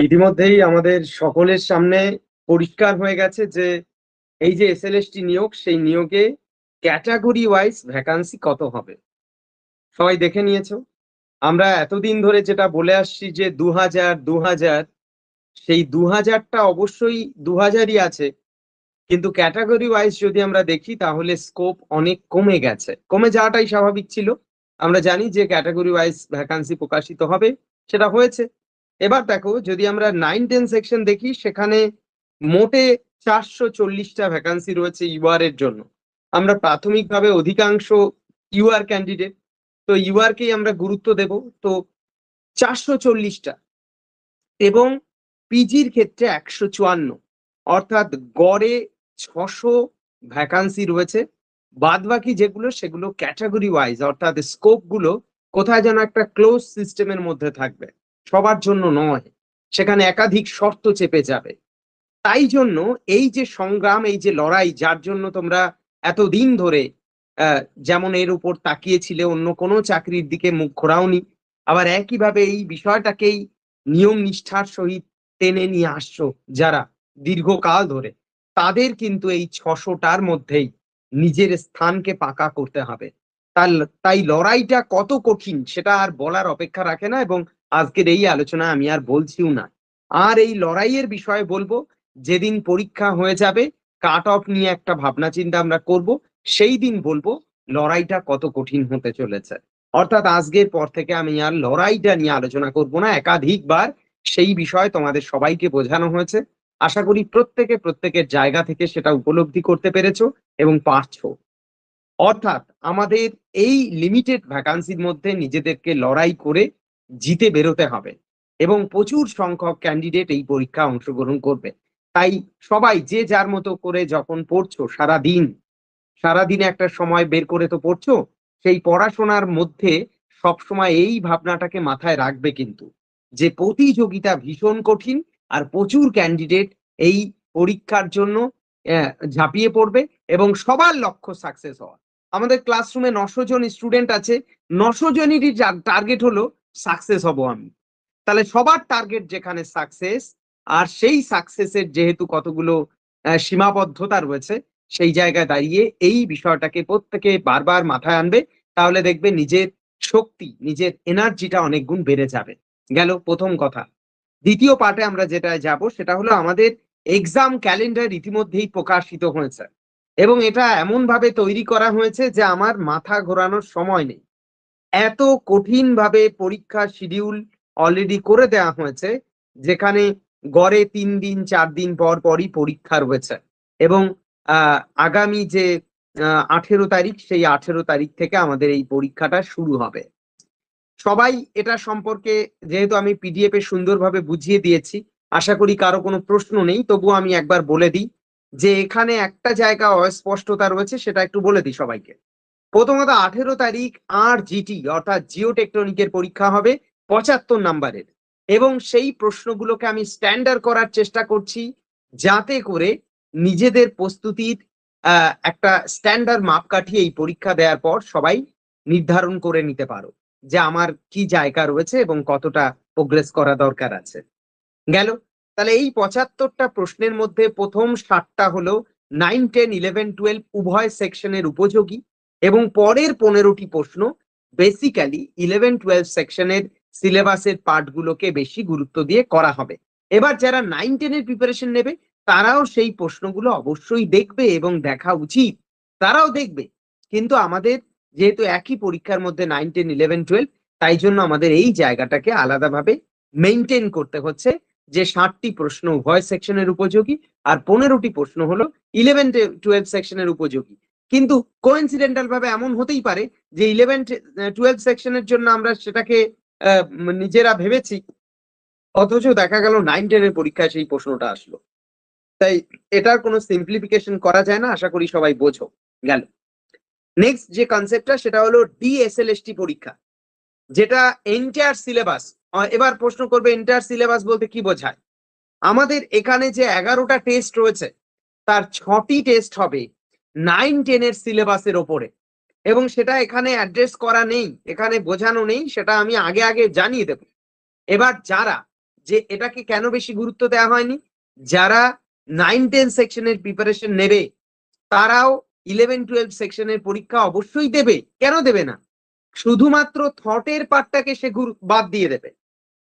ইতিমধ্যেই আমাদের সকলের সামনে পরিষ্কার হয়ে গেছে যে এই যে এসএলএসটি নিয়োগ, সেই নিয়োগে ক্যাটাগরি ওয়াইজ ভ্যাকান্সি কত হবে সবাই দেখে নিয়েছো। আমরা এতদিন ধরে যেটা বলে আসছি যে 2000 সেই 2000টা অবশ্যই 2000ই আছে, কিন্তু ক্যাটাগরি ওয়াইজ যদি আমরা দেখি তাহলে স্কোপ অনেক কমে গেছে। কমে যাওয়াটাই স্বাভাবিক ছিল। আমরা জানি যে ক্যাটাগরি ওয়াইজ ভ্যাকান্সি প্রকাশিত হবে, সেটা হয়েছে। এবার দেখো, যদি আমরা 9-10 সেকশন দেখি, সেখানে মোটে 440টা ভ্যাকান্সি রয়েছে ইউআর এর জন্য। আমরা প্রাথমিকভাবে অধিকাংশ ইউআর ক্যান্ডিডেট, তো ইউআর কেই আমরা গুরুত্ব দেব। তো 440টা, এবং পিজির ক্ষেত্রে 154, অর্থাৎ গড়ে 600 ভ্যাকান্সি রয়েছে। বাদ বাকি যেগুলো, সেগুলো ক্যাটাগরি ওয়াইজ, অর্থাৎ স্কোপ গুলো কোথায় যেন একটা ক্লোজ সিস্টেমের মধ্যে থাকবে, সবার জন্য নয়, সেখানে একাধিক শর্ত চেপে যাবে। তাই জন্য এই যে সংগ্রাম, এই যে লড়াই, যার জন্য তোমরা এতদিন ধরে যেমন এর উপর তাকিয়েছিলে, অন্য কোনো চাকরির দিকে মুখ ঘোরাওনি, আবার একইভাবে এই বিষয়টাকেই নিয়ম নিষ্ঠার সহিত টেনে নিয়ে আসছো যারা দীর্ঘকাল ধরে, তাদের কিন্তু এই 600টার মধ্যেই নিজের স্থানকে পাকা করতে হবে। তাই লড়াইটা কত কঠিন সেটা আর বলার অপেক্ষা রাখে না, এবং আজকের এই আলোচনা আমি আর বলছিও না। আর এই লড়াইয়ের বিষয়ে বলবো যেদিন পরীক্ষা হয়ে যাবে, কাট অফ নিয়ে একটা ভাবনা চিন্তা আমরা করব, সেই দিন বলবো লড়াইটা কত কঠিন হতে চলেছে। অর্থাৎ আজকের পর থেকে আমি আর লড়াইটা নিয়ে আলোচনা করব না। একাধিকবার সেই বিষয় তোমাদের সবাইকে বোঝানো হয়েছে। আশা করি প্রত্যেকে প্রত্যেকের জায়গা থেকে সেটা উপলব্ধি করতে পেরেছো এবং পারছো। অর্থাৎ আমাদের এই লিমিটেড ভ্যাকান্সির মধ্যে নিজেদেরকে লড়াই করে জিতে বেরোতে হবে, এবং প্রচুর সংখ্যক ক্যান্ডিডেট এই পরীক্ষা অংশগ্রহণ করবে। তাই সবাই যে যার মতো করে যখন পড়ছো, সারাদিনে একটা সময় বের করে তো পড়ছো, সেই পড়াশোনার মধ্যে সবসময় এই ভাবনাটাকে মাথায় রাখবে কিন্তু, যে প্রতিযোগিতা ভীষণ কঠিন, আর প্রচুর ক্যান্ডিডেট এই পরীক্ষার জন্য ঝাঁপিয়ে পড়বে, এবং সবার লক্ষ্য সাকসেস হওয়া। আমাদের ক্লাসরুমে 900 জন স্টুডেন্ট আছে, 900 জনেরই টার্গেট হলো সাকসেস হব আমি। তাহলে সবার টার্গেট যেখানে সাকসেস, আর সেই সাকসেসের যেহেতু কতগুলো সীমাবদ্ধতা রয়েছে, সেই জায়গায় দাঁড়িয়ে এই বিষয়টাকে প্রত্যেকে বারবার মাথায় আনবে, তাহলে দেখবে নিজের শক্তি, নিজের এনার্জিটা অনেক গুণ বেড়ে যাবে। গেল প্রথম কথা। দ্বিতীয় পার্টে আমরা যেটা যাব, সেটা হলো আমাদের এক্সাম ক্যালেন্ডার ইতিমধ্যেই প্রকাশিত হয়েছে, এবং এটা এমন ভাবে তৈরি করা হয়েছে যে আমার মাথা ঘোরানোর সময় নেই। এত কঠিন ভাবে পরীক্ষার শিডিউল অলরেডি করে দেওয়া হয়েছে, যেখানে গড়ে 3 দিন 4 দিন পর পরই পরীক্ষা রয়েছে, এবং আগামী যে 18 তারিখ, সেই 18 তারিখ থেকে আমাদের এই পরীক্ষাটা শুরু হবে। সবাই এটা সম্পর্কে, যেহেতু আমি পিডিএফ এ সুন্দরভাবে বুঝিয়ে দিয়েছি, আশা করি কারো কোনো প্রশ্ন নেই। তবুও আমি একবার বলে দিই যে এখানে একটা জায়গা অস্পষ্টতা রয়েছে, সেটা একটু বলে দিই সবাইকে। প্রথমত 18 তারিখ আর জিটি অর্থাৎ জিও টেকটনিকের পরীক্ষা হবে 75 নাম্বারের, এবং সেই প্রশ্নগুলোকে আমি স্ট্যান্ডার্ড করার চেষ্টা করছি, যাতে করে নিজেদের প্রস্তুতির একটা স্ট্যান্ডার্ড মাপকাঠি এই পরীক্ষা দেওয়ার পর সবাই নির্ধারণ করে নিতে পারো যে আমার কি জায়গা রয়েছে এবং কতটা প্রোগ্রেস করা দরকার আছে। গেল। তাহলে এই 75টা প্রশ্নের মধ্যে প্রথম 60টা হলো 9, 10, 11, 12 উভয় সেকশনের উপযোগী, এবং পরের 15টি প্রশ্ন বেসিক্যালি 11, 12 সেকশনের সিলেবাসের পার্টগুলোকে বেশি গুরুত্ব দিয়ে করা হবে। এবার যারা 9, 10 এর প্রিপারেশন নেবে, তারাও সেই প্রশ্নগুলো অবশ্যই দেখবে, এবং দেখা উচিত, তারাও দেখবে। কিন্তু আমাদের যেহেতু একই পরীক্ষার মধ্যে 9, 10, 11, 12, তাই জন্য আমাদের এই জায়গাটাকে আলাদাভাবে মেনটেন করতে হচ্ছে, যে 60টি প্রশ্ন উভয় সেকশনের উপযোগী, আর 15টি প্রশ্ন হলো 11, 12 সেকশনের উপযোগী। কিন্তু কোইন্সিডেন্টাল ভাবে এমন হতেই পারে যে 11, 12 সেকশনের জন্য আমরা সেটাকে নিজেরা ভেবেছি, অথচ দেখা গেল 9, 10 এর পরীক্ষায় সেই প্রশ্নটা আসলো। তাই এটার কোনো সিম্পলিফিকেশন করা যায় না, আশা করি সবাই বোঝো। গেল। নেক্সট যে কনসেপ্টটা, সেটা হলো ডিএসএলএসটি পরীক্ষা, যেটা এন্টায়ার সিলেবাস। এবার প্রশ্ন করবে এন্টায়ার সিলেবাস বলতে কি বোঝায়। আমাদের এখানে যে 11টা টেস্ট রয়েছে, তার 6টি টেস্ট হবে 9, 10 এর সিলেবাসের ওপরে, এবং সেটা এখানে অ্যাড্রেস করা নেই, এখানে বোঝানো নেই, সেটা আমি আগে আগে জানিয়ে দেব। এবার যারা যে এটাকে কেন বেশি গুরুত্ব দেওয়া হয়নি, যারা 9-10 সেকশনের প্রিপারেশন নেবে তারাও 11-12 সেকশনের পরীক্ষা অবশ্যই দেবে, কেন দেবে না? শুধুমাত্র থটের পার্টটাকে সে বাদ দিয়ে দেবে।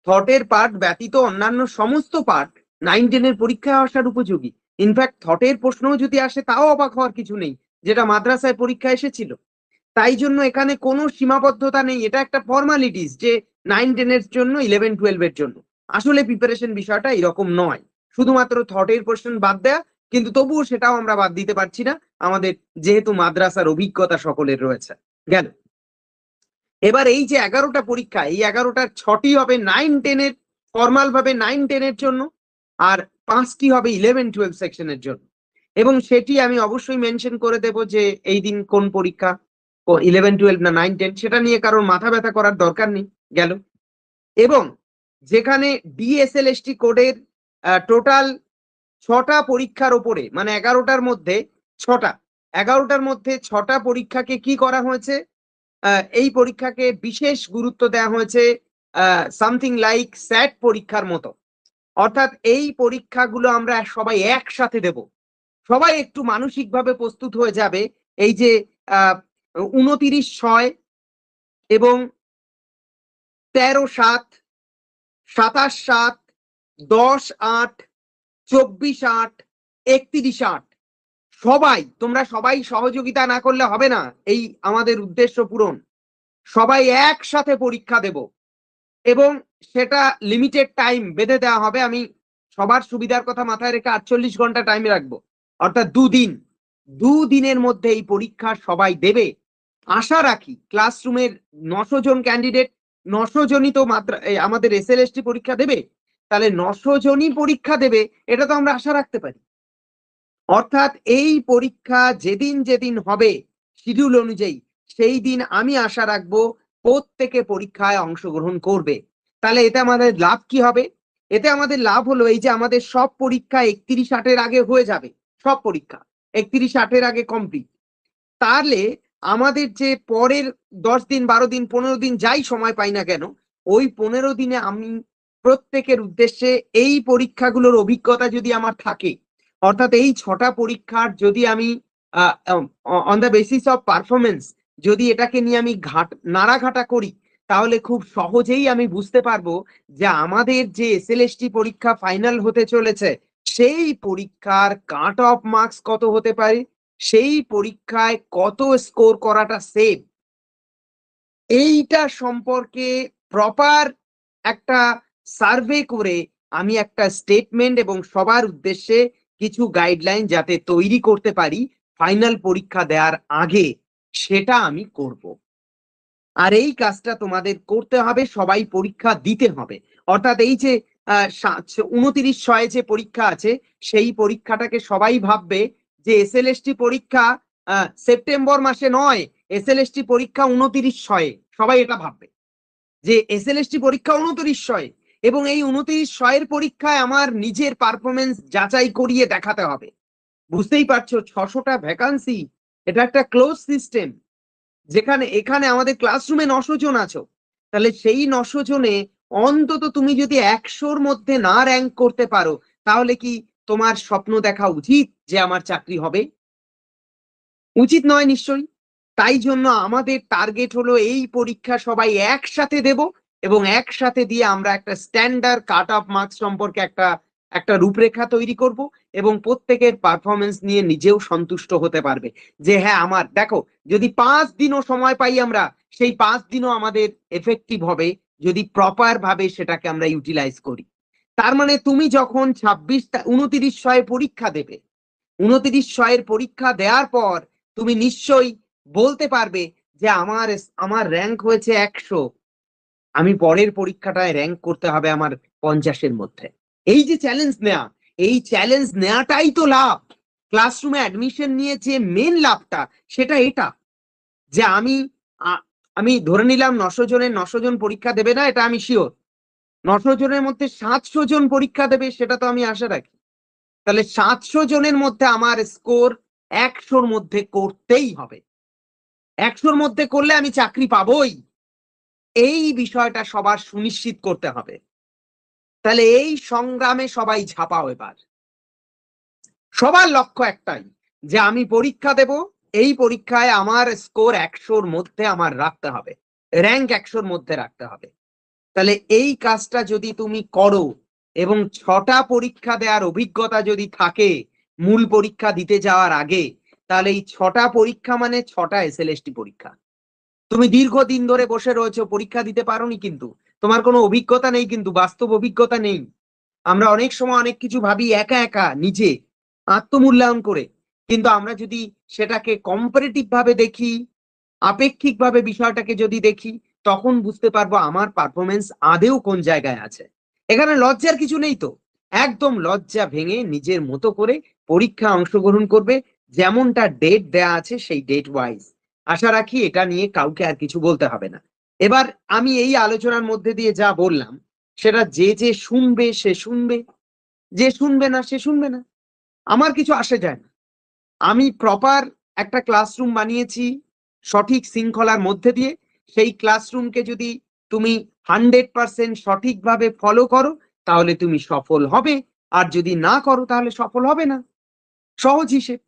থটের পার্ট ব্যতীত অন্যান্য সমস্ত পার্ট 9-10 পরীক্ষায় আসার উপযোগী। ইনফ্যাক্ট থটের প্রশ্নও যদি আসে তাও অবাক হওয়ার কিছু নেই, যেটা মাদ্রাসায় পরীক্ষা এসেছিল। তাই জন্য এখানে কোনো সীমাবদ্ধতা নেই, এটা একটা ফর্মালিটিস যে 9-10 জন্য 11-12 জন্য। আসলে প্রিপারেশন বিষয়টা এরকম নয়, শুধুমাত্র থটের প্রশ্ন বাদ দেয়া, কিন্তু তবুও সেটাও আমরা বাদ দিতে পারছি না, আমাদের যেহেতু মাদ্রাসার অভিজ্ঞতা সকলের রয়েছে। গেল, এবার এই যে 11টা পরীক্ষা, এই 11টার 6টি হবে 9-10 ফর্মাল ভাবে 9-10 জন্য, আর 5টি হবে 11-12 সেকশনের জন্য। এবং সেটি আমি অবশ্যই মেনশন করে দেব যে এই দিন কোন পরীক্ষা, 11-12 না 9-10, সেটা নিয়ে কারোর মাথা ব্যথা করার দরকার নেই। গেল, এবং যেখানে ডিএসএলএসটি কোডের টোটাল 6টা পরীক্ষার ওপরে, মানে 11টার মধ্যে 6টা পরীক্ষাকে কি করা হয়েছে, এই পরীক্ষাকে বিশেষ গুরুত্ব দেওয়া হয়েছে, সামথিং লাইক স্যাট পরীক্ষার মতো। অর্থাৎ এই পরীক্ষাগুলো আমরা সবাই একসাথে দেব, সবাই একটু মানসিকভাবে প্রস্তুত হয়ে যাবে। এই যে 29/6 এবং 13/7, 27/7, 10/8, 24/8, 31/8, তোমরা সবাই সহযোগিতা না করলে হবে না এই আমাদের উদ্দেশ্য পূরণ। সবাই একসাথে পরীক্ষা দেব এবং সেটা লিমিটেড টাইম বেঁধে দেওয়া হবে। আমি সবার সুবিধার কথা মাথায় রেখে 48 ঘন্টা টাইম রাখবো, অর্থাৎ 2 দিনের মধ্যে এই পরীক্ষা সবাই দেবে। আশা রাখি ক্লাসরুমের 900 জন ক্যান্ডিডেট, 900 জনই তো মাত্রা আমাদের এসএলএসটি পরীক্ষা দেবে, তাহলে 900 জনই পরীক্ষা দেবে, এটা তো আমরা আশা রাখতে পারি। অর্থাৎ এই পরীক্ষা যেদিন যেদিন হবে শিডিউল অনুযায়ী, সেই দিন আমি আশা রাখবো প্রত্যেকে পরীক্ষায় অংশগ্রহণ করবে। তাহলে এতে আমাদের লাভ কি হবে? এতে আমাদের লাভ হলো এই যে আমাদের সব পরীক্ষা 31/8 আগে হয়ে যাবে, সব পরীক্ষা 31/8 আগে কমপ্লিট। তাহলে আমাদের যে পরের 10 দিন, 12 দিন, 15 দিন যাই সময় পাই না কেন, ওই 15 দিনে আমি প্রত্যেকের উদ্দেশ্যে এই পরীক্ষাগুলোর অভিজ্ঞতা যদি আমার থাকে, অর্থাৎ এই 6টা পরীক্ষার যদি আমি on the basis of performance যদি এটাকে নিয়ে আমি নাড়াঘাটা করি, তাহলে খুব সহজেই আমি বুঝতে পারবো যে আমাদের যে এসএলএসটি পরীক্ষা ফাইনাল হতে চলেছে, সেই পরীক্ষার কাট অফ মার্কস কত হতে পারে, সেই পরীক্ষায় কত স্কোর করাটা সেফ, এইটা সম্পর্কে প্রপার একটা সার্ভে করে আমি একটা স্টেটমেন্ট এবং সবার উদ্দেশ্যে কিছু গাইডলাইন যাতে তৈরি করতে পারি ফাইনাল পরীক্ষা দেওয়ার আগে, সেটা আমি করব। আর এই কাজটা তোমাদের করতে হবে, সবাই পরীক্ষা দিতে হবে। অর্থাৎ এই যে 29/6 যে পরীক্ষা আছে, সেই পরীক্ষাটাকে সবাই ভাববে যে এসএলএসটি পরীক্ষা সেপ্টেম্বর মাসে নয়, এসএলএসটি পরীক্ষা 29/6, সবাই এটা ভাববে যে এসএলএসটি পরীক্ষা 29/6, এবং এই 29/6 পরীক্ষায় আমার নিজের পারফরমেন্স যাচাই করিয়ে দেখাতে হবে। বুঝতেই পারছো 600টা ভ্যাকান্সি, এটা একটা ক্লোজ সিস্টেম, যেখানে এখানে আমাদের ক্লাসরুমে 900 জন আছো, তাহলে সেই 900 জনে অন্তত তুমি যদি 100-র মধ্যে না র্যাঙ্ক করতে পারো, তাহলে কি তোমার স্বপ্ন দেখা উচিত যে আমার চাকরি হবে? উচিত নয় নিশ্চয়ই। তাই জন্য আমাদের টার্গেট হলো এই পরীক্ষা সবাই একসাথে দেব এবং একসাথে দিয়ে আমরা একটা স্ট্যান্ডার্ড কাট অফ মার্কস সম্পর্কে একটা রূপরেখা তৈরি করব এবং প্রত্যেকের পারফরমেন্স নিয়ে নিজেও সন্তুষ্ট হতে পারবে যে হ্যাঁ, আমার দেখো যদি 5 দিনও সময় পাই আমরা, সেই 5 দিনও আমাদের এফেক্টিভ হবে যদি প্রপার ভাবে সেটাকে আমরা ইউটিলাইজ করি। তার মানে তুমি যখন 29/6 পরীক্ষা দেবে, 29/6 পরীক্ষা দেওয়ার পর তুমি নিশ্চয়ই বলতে পারবে যে আমার র্যাঙ্ক হয়েছে 100, আমি পরের পরীক্ষাটায় র্যাঙ্ক করতে হবে আমার 50-এর মধ্যে। এই যে চ্যালেঞ্জ নেওয়া, এই চ্যালেঞ্জ নেওয়াটাই তো লাভ। ক্লাসরুমে অ্যাডমিশন নিয়ে যে মেন লাভটা সেটা এটা, যে আমি ধরে নিলাম 900 জনের 900 জন পরীক্ষা দেবে না, এটা আমি শিওর। 900 জনের মধ্যে 700 জন পরীক্ষা দেবে, সেটা তো আমি আশা রাখি। তাহলে 700 জনের মধ্যে আমার স্কোর 100-র মধ্যে করতেই হবে। 100-র মধ্যে করলে আমি চাকরি পাবোই, এই বিষয়টা সবার সুনিশ্চিত করতে হবে। তাহলে এই সংগ্রামে সবাই ঝাঁপাও এবার। সবার লক্ষ্য একটাই, যে আমি পরীক্ষা দেব, এই পরীক্ষায় আমার স্কোর 100-র মধ্যে আমার রাখতে হবে, র্যাঙ্ক 100-র মধ্যে রাখতে হবে। তাহলে এই কাজটা যদি তুমি করো এবং 6টা পরীক্ষা দেওয়ার অভিজ্ঞতা যদি থাকে মূল পরীক্ষা দিতে যাওয়ার আগে, তাহলে এই 6টা পরীক্ষা মানে 6টা এসএলএসটি পরীক্ষা। তুমি দীর্ঘদিন ধরে বসে রয়েছো, পরীক্ষা দিতে পারোনি, কিন্তু তোমার কোনো অভিজ্ঞতা নেই, কিন্তু বাস্তব অভিজ্ঞতা নেই। আমরা অনেক সময় অনেক কিছু ভাবি একা একা নিজে আত্মমূল্যায়ন করে, কিন্তু আমরা যদি সেটাকে কম্পারেটিভ ভাবে দেখি, আপেক্ষিক ভাবে বিষয়টাকে যদি দেখি, তখন বুঝতে পারবো আমার পারফরমেন্স আদেও কোন জায়গায় আছে। এখানে লজ্জার কিছু নেই তো, একদম লজ্জা ভেঙে নিজের মতো করে পরীক্ষা অংশগ্রহণ করবে, যেমনটা ডেট দেয়া আছে সেই ডেট ওয়াইজ। আশা রাখি এটা নিয়ে কাউকে আর কিছু বলতে হবে না। এবার আমি এই আলোচনার মধ্যে দিয়ে যা বললাম, সেটা যে যে শুনবে সে শুনবে, যে শুনবে না সে শুনবে না, আমার কিছু আসে যায় না। আমি প্রপার একটা ক্লাসরুম বানিয়েছি সঠিক শৃঙ্খলার মধ্যে দিয়ে। সেই ক্লাসরুমকে যদি তুমি 100% সঠিকভাবে ফলো করো, তাহলে তুমি সফল হবে, আর যদি না করো তাহলে সফল হবে না। সহজ হিসেব।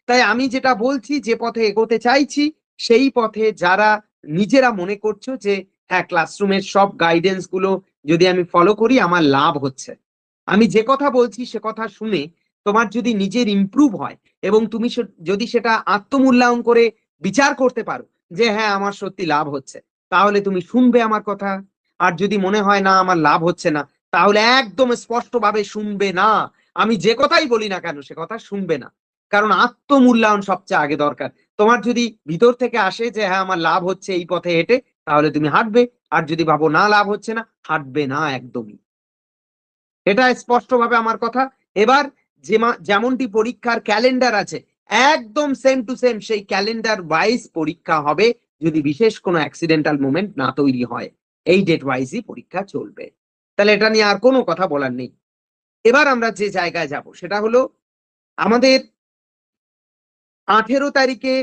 তাই আমি যেটা বলছি, যে পথে এগোতে চাইছি, সেই পথে যারা নিজেরা মনে করছো যে হ্যাঁ, ক্লাসরুমের সব গাইডেন্স গুলো যদি আমি ফলো করি আমার লাভ হচ্ছে, আমি যে কথা বলছি সে কথা শুনে তোমার যদি নিজের ইমপ্রুভ হয় এবং তুমি যদি সেটা আত্মমূল্যায়ন করে বিচার করতে পারো যে হ্যাঁ আমার সত্যি লাভ হচ্ছে, তাহলে তুমি শুনবে আমার কথা। আর যদি মনে হয় না আমার লাভ হচ্ছে না, তাহলে একদম স্পষ্টভাবে শুনবে না। আমি যে কথাই বলি না কেন সে কথা শুনবে না, কারণ আত্মমূল্যায়ন সবচেয়ে আগে দরকার। তোমার যদি ভিতর থেকে আসে যে হ্যাঁ আমার লাভ হচ্ছে এই পথে হেঁটে, তাহলে তুমি হাঁটবে। আর যদি ভাবো না লাভ হচ্ছে না, হাঁটবে না একদমই। এটা স্পষ্টভাবে আমার কথা। এবার যেমনটি পরীক্ষার ক্যালেন্ডার আছে, একদম সেম টু সেম সেই ক্যালেন্ডার ওয়াইজ পরীক্ষা হবে, যদি বিশেষ কোনো অ্যাক্সিডেন্টাল মোমেন্ট না তৈরি হয়। এই ডেট ওয়াইজই পরীক্ষা চলবে। তাহলে এটা নিয়ে আর কোনো কথা বলার নেই। এবার আমরা যে জায়গায় যাব সেটা হলো, আমাদের 18 তারিখে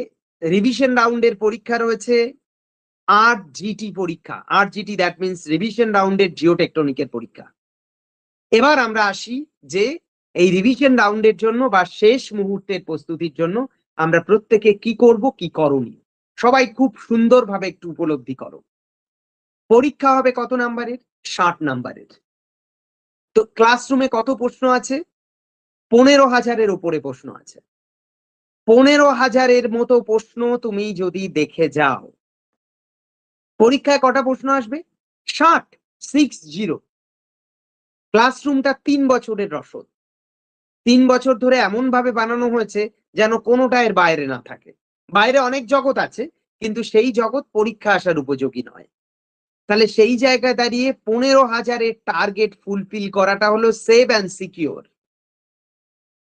রিভিশন রাউন্ডের পরীক্ষা রয়েছে, RGT পরীক্ষা। RGT দ্যাট মিনস রিভিশন রাউন্ডের জিওটেকটনিকের পরীক্ষা। এবার আমরা আসি যে এই রিভিশন রাউন্ডের জন্য বা শেষ মুহূর্তের প্রস্তুতির জন্য আমরা প্রত্যেকে কি করব, কি করণীয়, সবাই খুব সুন্দরভাবে একটু উপলব্ধি করো। পরীক্ষা হবে কত নাম্বারের? 60 নাম্বারের। তো ক্লাসরুমে কত প্রশ্ন আছে? 15,000-এর উপরে প্রশ্ন আছে। 15,000-এর মতো প্রশ্ন তুমি যদি দেখে যাও, পরীক্ষায় কটা প্রশ্ন আসবে? 60, 60। ক্লাসরুমটা 3 বছরের রসদ। 3 বছর ধরে এমন ভাবে বানানো হয়েছে যেন কোনোটা এর বাইরে না থাকে। বাইরে অনেক জগৎ আছে, কিন্তু সেই জগৎ পরীক্ষা আসার উপযোগী নয়। তাহলে সেই জায়গায় দাঁড়িয়ে 15,000-এর টার্গেট ফুলফিল করাটা হলো সেভ অ্যান্ড সিকিউর।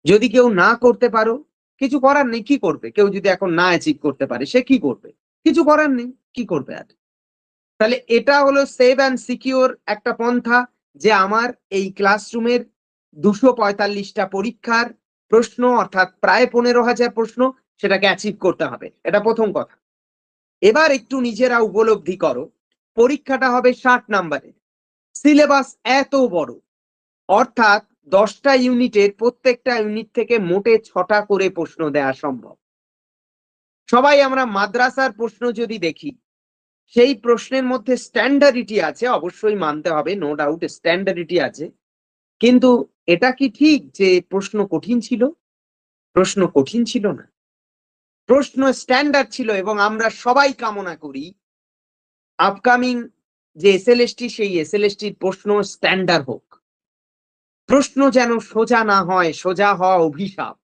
যদি কেউ না করতে পারো, কিছু করার নেই। কি করবে? কেউ যদি এখন না অ্যাচিভ করতে পারে, সে কি করবে? কিছু করার নেই, কি করবে আর? তাহলে এটা হলো সেভ অ্যান্ড সিকিউর একটা পন্থা, যে আমার এই ক্লাসরুমের 245টা পরীক্ষার প্রশ্ন, অর্থাৎ প্রায় 15,000 প্রশ্ন, সেটাকে অ্যাচিভ করতে হবে। এটা প্রথম কথা। এবার একটু নিজেরা উপলব্ধি করো, পরীক্ষাটা হবে 60 নাম্বারের, সিলেবাস এত বড়, অর্থাৎ 10টা ইউনিটের প্রত্যেকটা ইউনিট থেকে মোটে 6টা করে প্রশ্ন দেওয়া সম্ভব। সবাই আমরা মাদ্রাসার প্রশ্ন যদি দেখি, সেই প্রশ্নের মধ্যে স্ট্যান্ডার্ডিটি আছে, অবশ্যই মানতে হবে, নো ডাউট স্ট্যান্ডার্ডিটি আছে। কিন্তু এটা কি ঠিক যে প্রশ্ন কঠিন ছিল? প্রশ্ন কঠিন ছিল না, প্রশ্ন স্ট্যান্ডার্ড ছিল। এবং আমরা সবাই কামনা করি আপকামিং যে এসএলএসটি, সেই এসএলএসটির প্রশ্ন স্ট্যান্ডার্ড হোক। প্রশ্ন যেন সোজা না হয়, সোজা হওয়া অভিশাপ।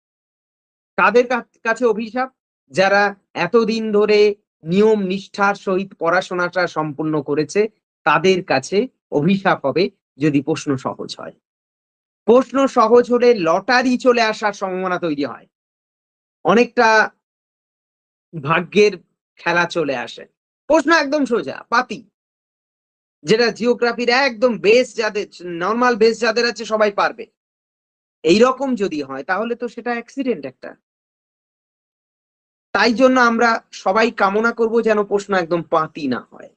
কাদের কাছে অভিশাপ? যারা এতদিন ধরে নিয়ম নিষ্ঠার সহিত পড়াশোনাটা সম্পূর্ণ করেছে, তাদের কাছে অভিশাপ হবে যদি প্রশ্ন সহজ হয়। প্রশ্ন সহজ হলে লটারি চলে আসার সম্ভাবনা তৈরি হয়, অনেকটা ভাগ্যের খেলা চলে আসে। প্রশ্ন একদম সোজা পাতি, যেটা জিওগ্রাফির একদম বেস, যাদের নর্মাল বেস যাদের আছে সবাই পারবে, এইরকম যদি হয় তাহলে তো সেটা অ্যাক্সিডেন্ট একটা। তাই জন্য আমরা সবাই কামনা করব যেন প্রশ্ন একদম পাতি না হয়।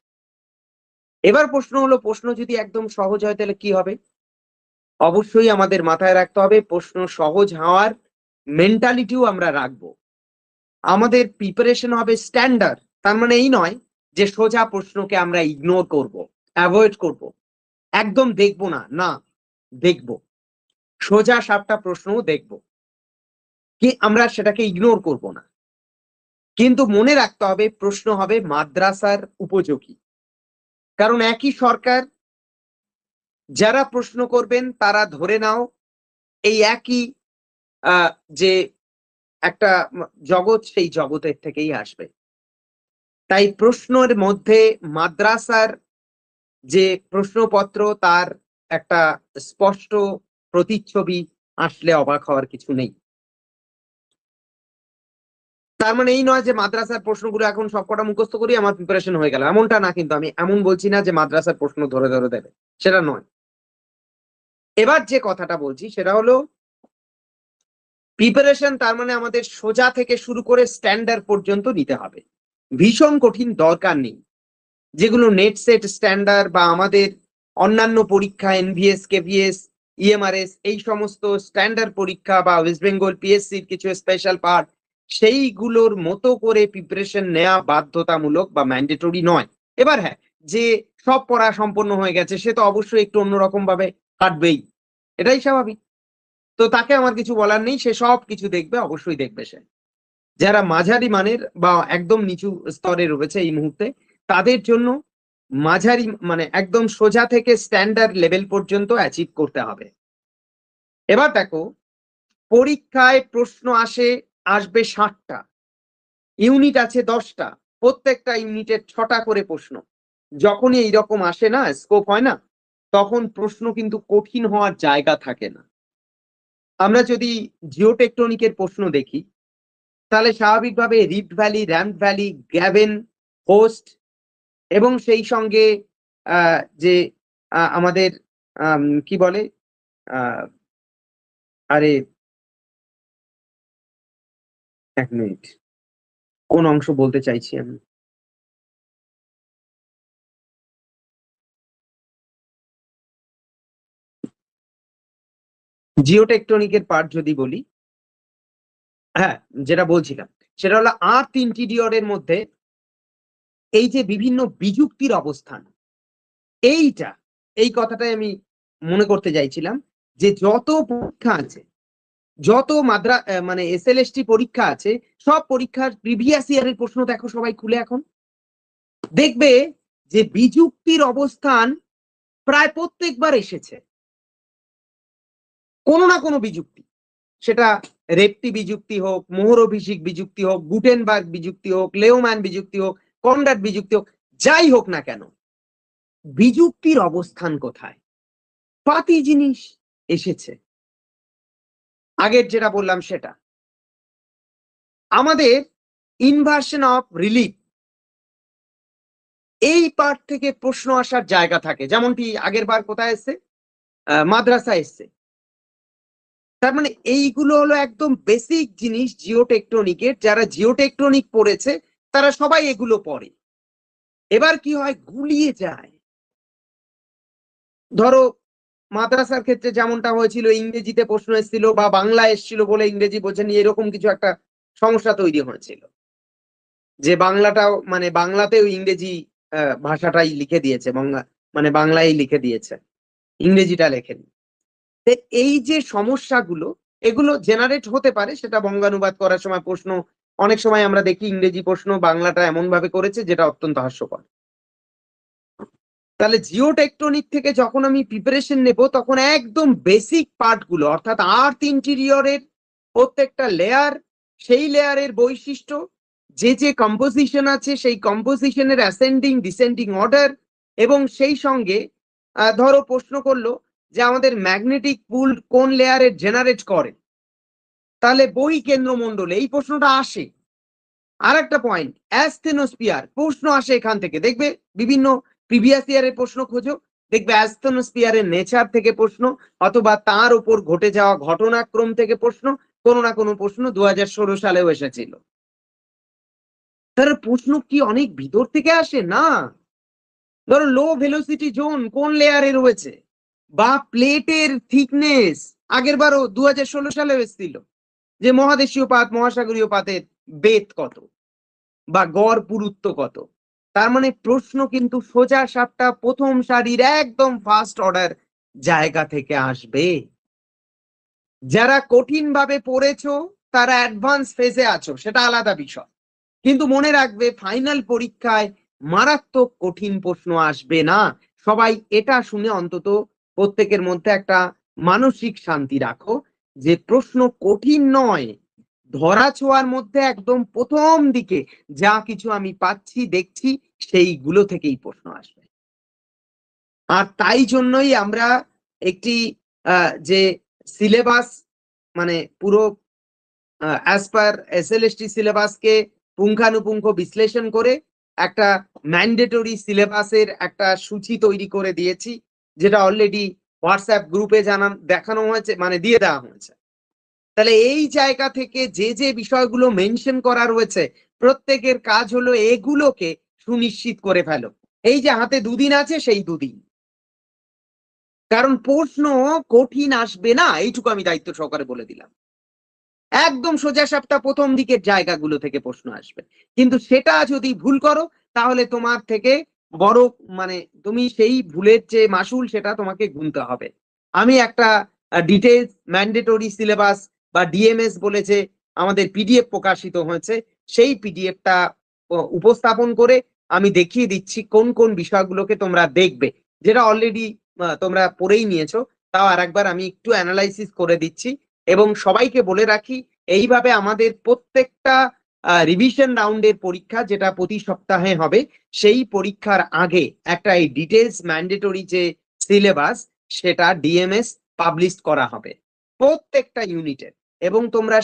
এবার প্রশ্ন হলো, প্রশ্ন যদি একদম সহজ হয় তাহলে কি হবে? অবশ্যই আমাদের মাথায় রাখতে হবে প্রশ্ন সহজ হওয়ার মেন্টালিটিও আমরা রাখবো। আমাদের প্রিপারেশন হবে স্ট্যান্ডার্ড, তার মানে এই নয় যে সোজা প্রশ্নকে আমরা ইগনোর করব, অ্যাভয়েড করব, একদম দেখবো না, না দেখবো, সোজা সাপটা প্রশ্নও দেখবো, কি আমরা সেটাকে ইগনোর করব না। কিন্তু মনে রাখতে হবে প্রশ্ন হবে মাদ্রাসার উপযোগী। কারণ একই সরকার, যারা প্রশ্ন করবেন তারা ধরে নাও এই একই যে একটা জগৎ, সেই জগতের থেকেই আসবে। তাই প্রশ্নের মধ্যে মাদ্রাসার যে প্রশ্নপত্র তার একটা স্পষ্ট প্রতিচ্ছবি আসলে অবাক হওয়ার কিছু নেই। তার মানে এই নয় যে মাদ্রাসার প্রশ্নগুলো এখন সবকটা মুখস্থ করি আমার প্রিপারেশন হয়ে গেল, এমনটা না। কিন্তু আমি এমন বলছি না যে মাদ্রাসার প্রশ্ন ধরে ধরে দেবে, সেটা নয়। এবার যে কথাটা বলছি সেটা হলো প্রিপারেশন, তার মানে আমাদের সোজা থেকে শুরু করে স্ট্যান্ডার্ড পর্যন্ত নিতে হবে। ভীষণ কঠিন দরকার নেই। যেগুলো নেট সেট স্ট্যান্ডার্ড বা আমাদের অন্যান্য পরীক্ষা এনভিএস, কেভিএস, ইএমআরএস, এই সমস্ত স্ট্যান্ডার্ড পরীক্ষা বা ওয়েস্ট বেঙ্গল পিএসসির কিছু স্পেশাল পার্ট, সেইগুলোর মতো করে প্রিপারেশন নেওয়া বাধ্যতামূলক বা ম্যান্ডেটরি নয়। এবার হ্যাঁ, যে সব পড়া সম্পন্ন হয়ে গেছে সে তো অবশ্যই একটু অন্যরকম ভাবে কাটবেই, এটাই স্বাভাবিক। তো তাকে আমার কিছু বলার নেই, সে সব কিছু দেখবে, অবশ্যই দেখবে সে। যারা মাঝারি মানের বা একদম নিচু স্তরে রয়েছে এই মুহূর্তে, তাদের জন্য মাঝারি মানে একদম সোজা থেকে স্ট্যান্ডার্ড লেভেল পর্যন্ত অ্যাচিভ করতে হবে। এবার দেখো, পরীক্ষায় প্রশ্ন আসবে 60টা, ইউনিট আছে 10টা, প্রত্যেকটা ইউনিটের 6টা করে প্রশ্ন। যখনই এইরকম আসে না, স্কোপ হয় না, তখন প্রশ্ন কিন্তু কঠিন হওয়ার জায়গা থাকে না। আমরা যদি জিওটেকটনিকের প্রশ্ন দেখি, তাহলে স্বাভাবিকভাবে rift valley, ramp valley, graben, horst এবং সেই সঙ্গে যে আমাদের কি বলে, আরে এক মিনিট, কোন অংশ বলতে চাইছি আমি, জিওটেকটনিকের পার্ট যদি বলি, হ্যাঁ যেটা বলছিলাম সেটা হলো আর্থ ইন্টিরিয়রের মধ্যে এই যে বিভিন্ন বিযুক্তির অবস্থান, এইটা, এই কথাটাই আমি মনে করতে চাইছিলাম। যে যত পরীক্ষা আছে, যত মানে এসএলএসটি পরীক্ষা আছে, সব পরীক্ষার প্রিভিয়াস ইয়ারের প্রশ্ন দেখো সবাই খুলে, এখন দেখবে যে বিযুক্তির অবস্থান প্রায় প্রত্যেকবার এসেছে, কোনো না কোনো বিযুক্তি। সেটা রেপটি বিযুক্তি হোক, মোহরভিষিক বিযুক্তি হোক, গুটেনবার্গ বিযুক্তি হোক, লেওম্যান বিযুক্তি হোক, কনরাড বিযুক্তি হোক, যাই হোক না কেন, বিযুক্তির অবস্থান কোথায়, পাতি জিনিস এসেছে। আগের যেটা বললাম সেটা, আমাদের ইনভার্সন অফ রিলিফ, এই পার্ট থেকে প্রশ্ন আসার জায়গা থাকে। যেমনটি আগের বার কোথায় এসছে, মাদ্রাসা এসছে। তার মানে এইগুলো হলো একদম বেসিক জিনিস জিওটেকটনিকের। যারা জিওটেকটনিক পড়েছে তারা সবাই এগুলো পড়ে। এবার কি হয়, গুলিয়ে যায়। ধরো মাদ্রাসার ক্ষেত্রে যেমনটা হয়েছিল, ইংরেজিতে প্রশ্ন এসেছিল বা বাংলা এসেছিল বলে ইংরেজি বোঝেনি, এরকম কিছু একটা সমস্যা তৈরি হয়েছিল, যে বাংলাটাও মানে বাংলাতেও ইংরেজি ভাষাটাই লিখে দিয়েছে, মানে বাংলায় লিখে দিয়েছে, ইংরেজিটা লেখেনি। এই যে সমস্যাগুলো, এগুলো জেনারেট হতে পারে। সেটা বঙ্গানুবাদ করার সময় প্রশ্ন, অনেক সময় আমরা দেখি ইংরেজি প্রশ্ন বাংলাটা এমন ভাবে করেছে যেটা অত্যন্ত হাস্যকর। তাহলে জিওটেকটনিক থেকে যখন আমি প্রিপারেশন নেব, তখন একদম বেসিক পার্ট গুলো, অর্থাৎ আর্থ ইন্টেরিয়রের প্রত্যেকটা লেয়ার, সেই লেয়ারের বৈশিষ্ট্য, যে যে কম্পোজিশন আছে সেই কম্পোজিশনের অ্যাসেন্ডিং ডিসেন্ডিং অর্ডার, এবং সেই সঙ্গে ধরো প্রশ্ন করলো যে আমাদের ম্যাগনেটিক পুল কোন লেয়ারে জেনারেট করে, তাহলে বহি কেন্দ্রমণ্ডলে এই প্রশ্নটা আসে। আর একটা পয়েন্ট, অ্যাসথেনোস্ফিয়ার প্রশ্ন আসে এখান থেকে, দেখবে বিভিন্ন প্রিভিয়াস ইয়ারের প্রশ্ন খোঁজো, দেখবে অ্যাসথেনোস্ফিয়ারের নেচার থেকে প্রশ্ন, অথবা তার উপর ঘটে যাওয়া ঘটনাক্রম থেকে প্রশ্ন, কোনো না কোনো প্রশ্ন 2016 সালেও এসেছিল। তাহলে প্রশ্ন কি অনেক ভিতর থেকে আসে না? ধরো লো ভেলোসিটি জোন কোন লেয়ারে রয়েছে, বা প্লেটের থিকনেস। আগের বারও 2016 সালে এসেছিল যে মহাদেশীয় পাত মহাসাগরীয় পাতের বেধ কত বা গড় পুরুত্ব কত। তার মানে প্রশ্ন কিন্তু সোজা সাপটা প্রথম সারির একদম ফার্স্ট অর্ডার জায়গা থেকে আসবে। যারা কঠিন ভাবে পড়েছো তারা অ্যাডভান্স ফেজে আছো, সেটা আলাদা বিষয়, কিন্তু মনে রাখবে ফাইনাল পরীক্ষায় মারাত্মক কঠিন প্রশ্ন আসবে না। সবাই এটা শুনে অন্তত প্রত্যেকের মধ্যে একটা মানসিক শান্তি রাখো যে প্রশ্ন কঠিন নয়, ধরা ছোঁয়ার মধ্যে একদম প্রথম দিকে যা কিছু আমি পাচ্ছি দেখছি সেইগুলো থেকেই প্রশ্ন আসবে। আর তাই জন্যই আমরা একটি যে সিলেবাস মানে পুরো অ্যাজ পার এসএলএসটি সিলেবাসকে পুঙ্খানুপুঙ্খ বিশ্লেষণ করে একটা ম্যান্ডেটরি সিলেবাসের একটা সূচি তৈরি করে দিয়েছি, যেটা অলরেডি হোয়াটসঅ্যাপ গ্রুপে দেখানো হয়েছে, মানে দিয়ে দেওয়া হয়েছে। তাহলে এই জায়গা থেকে যে যে বিষয়গুলো মেনশন করা রয়েছে প্রত্যেকের কাজ হলো এগুলোকে সুনিশ্চিত করে ফেলো। এই যে হাতে দুদিন আছে সেই দুদিন, কারণ প্রশ্ন কঠিন আসবে না, এইটুকু আমি দায়িত্ব সহকারে বলে দিলাম। একদম সোজা সাপটা প্রথম দিকের জায়গাগুলো থেকে প্রশ্ন আসবে, কিন্তু সেটা যদি ভুল করো তাহলে তোমার থেকে বড় মানে তুমি সেই ভুলের যে মাসুল সেটা তোমাকে গুনতে হবে। আমি একটা ডিটেলস ম্যান্ডেটরি সিলেবাস বা ডিএমএস বলে যে আমাদের পিডিএফ প্রকাশিত হয়েছে সেই পিডিএফটা উপস্থাপন করে আমি দেখিয়ে দিচ্ছি কোন কোন বিষয়গুলোকে তোমরা দেখবে, যেটা অলরেডি তোমরা পড়েই নিয়েছো। তাও আরেকবার আমি একটু অ্যানালাইসিস করে দিচ্ছি এবং সবাইকে বলে রাখি এইভাবে আমাদের প্রত্যেকটা রিভিশন রাউন্ডের পরীক্ষা যেটা প্রতি সপ্তাহে হবে সেই পরীক্ষার আগে একটা এই ডিটেলস ম্যান্ডেটরি যে সিলেবাস সেটা ডিএমএস পাবলিশ করা হবে প্রত্যেকটা ইউনিটের, এবং তোমরা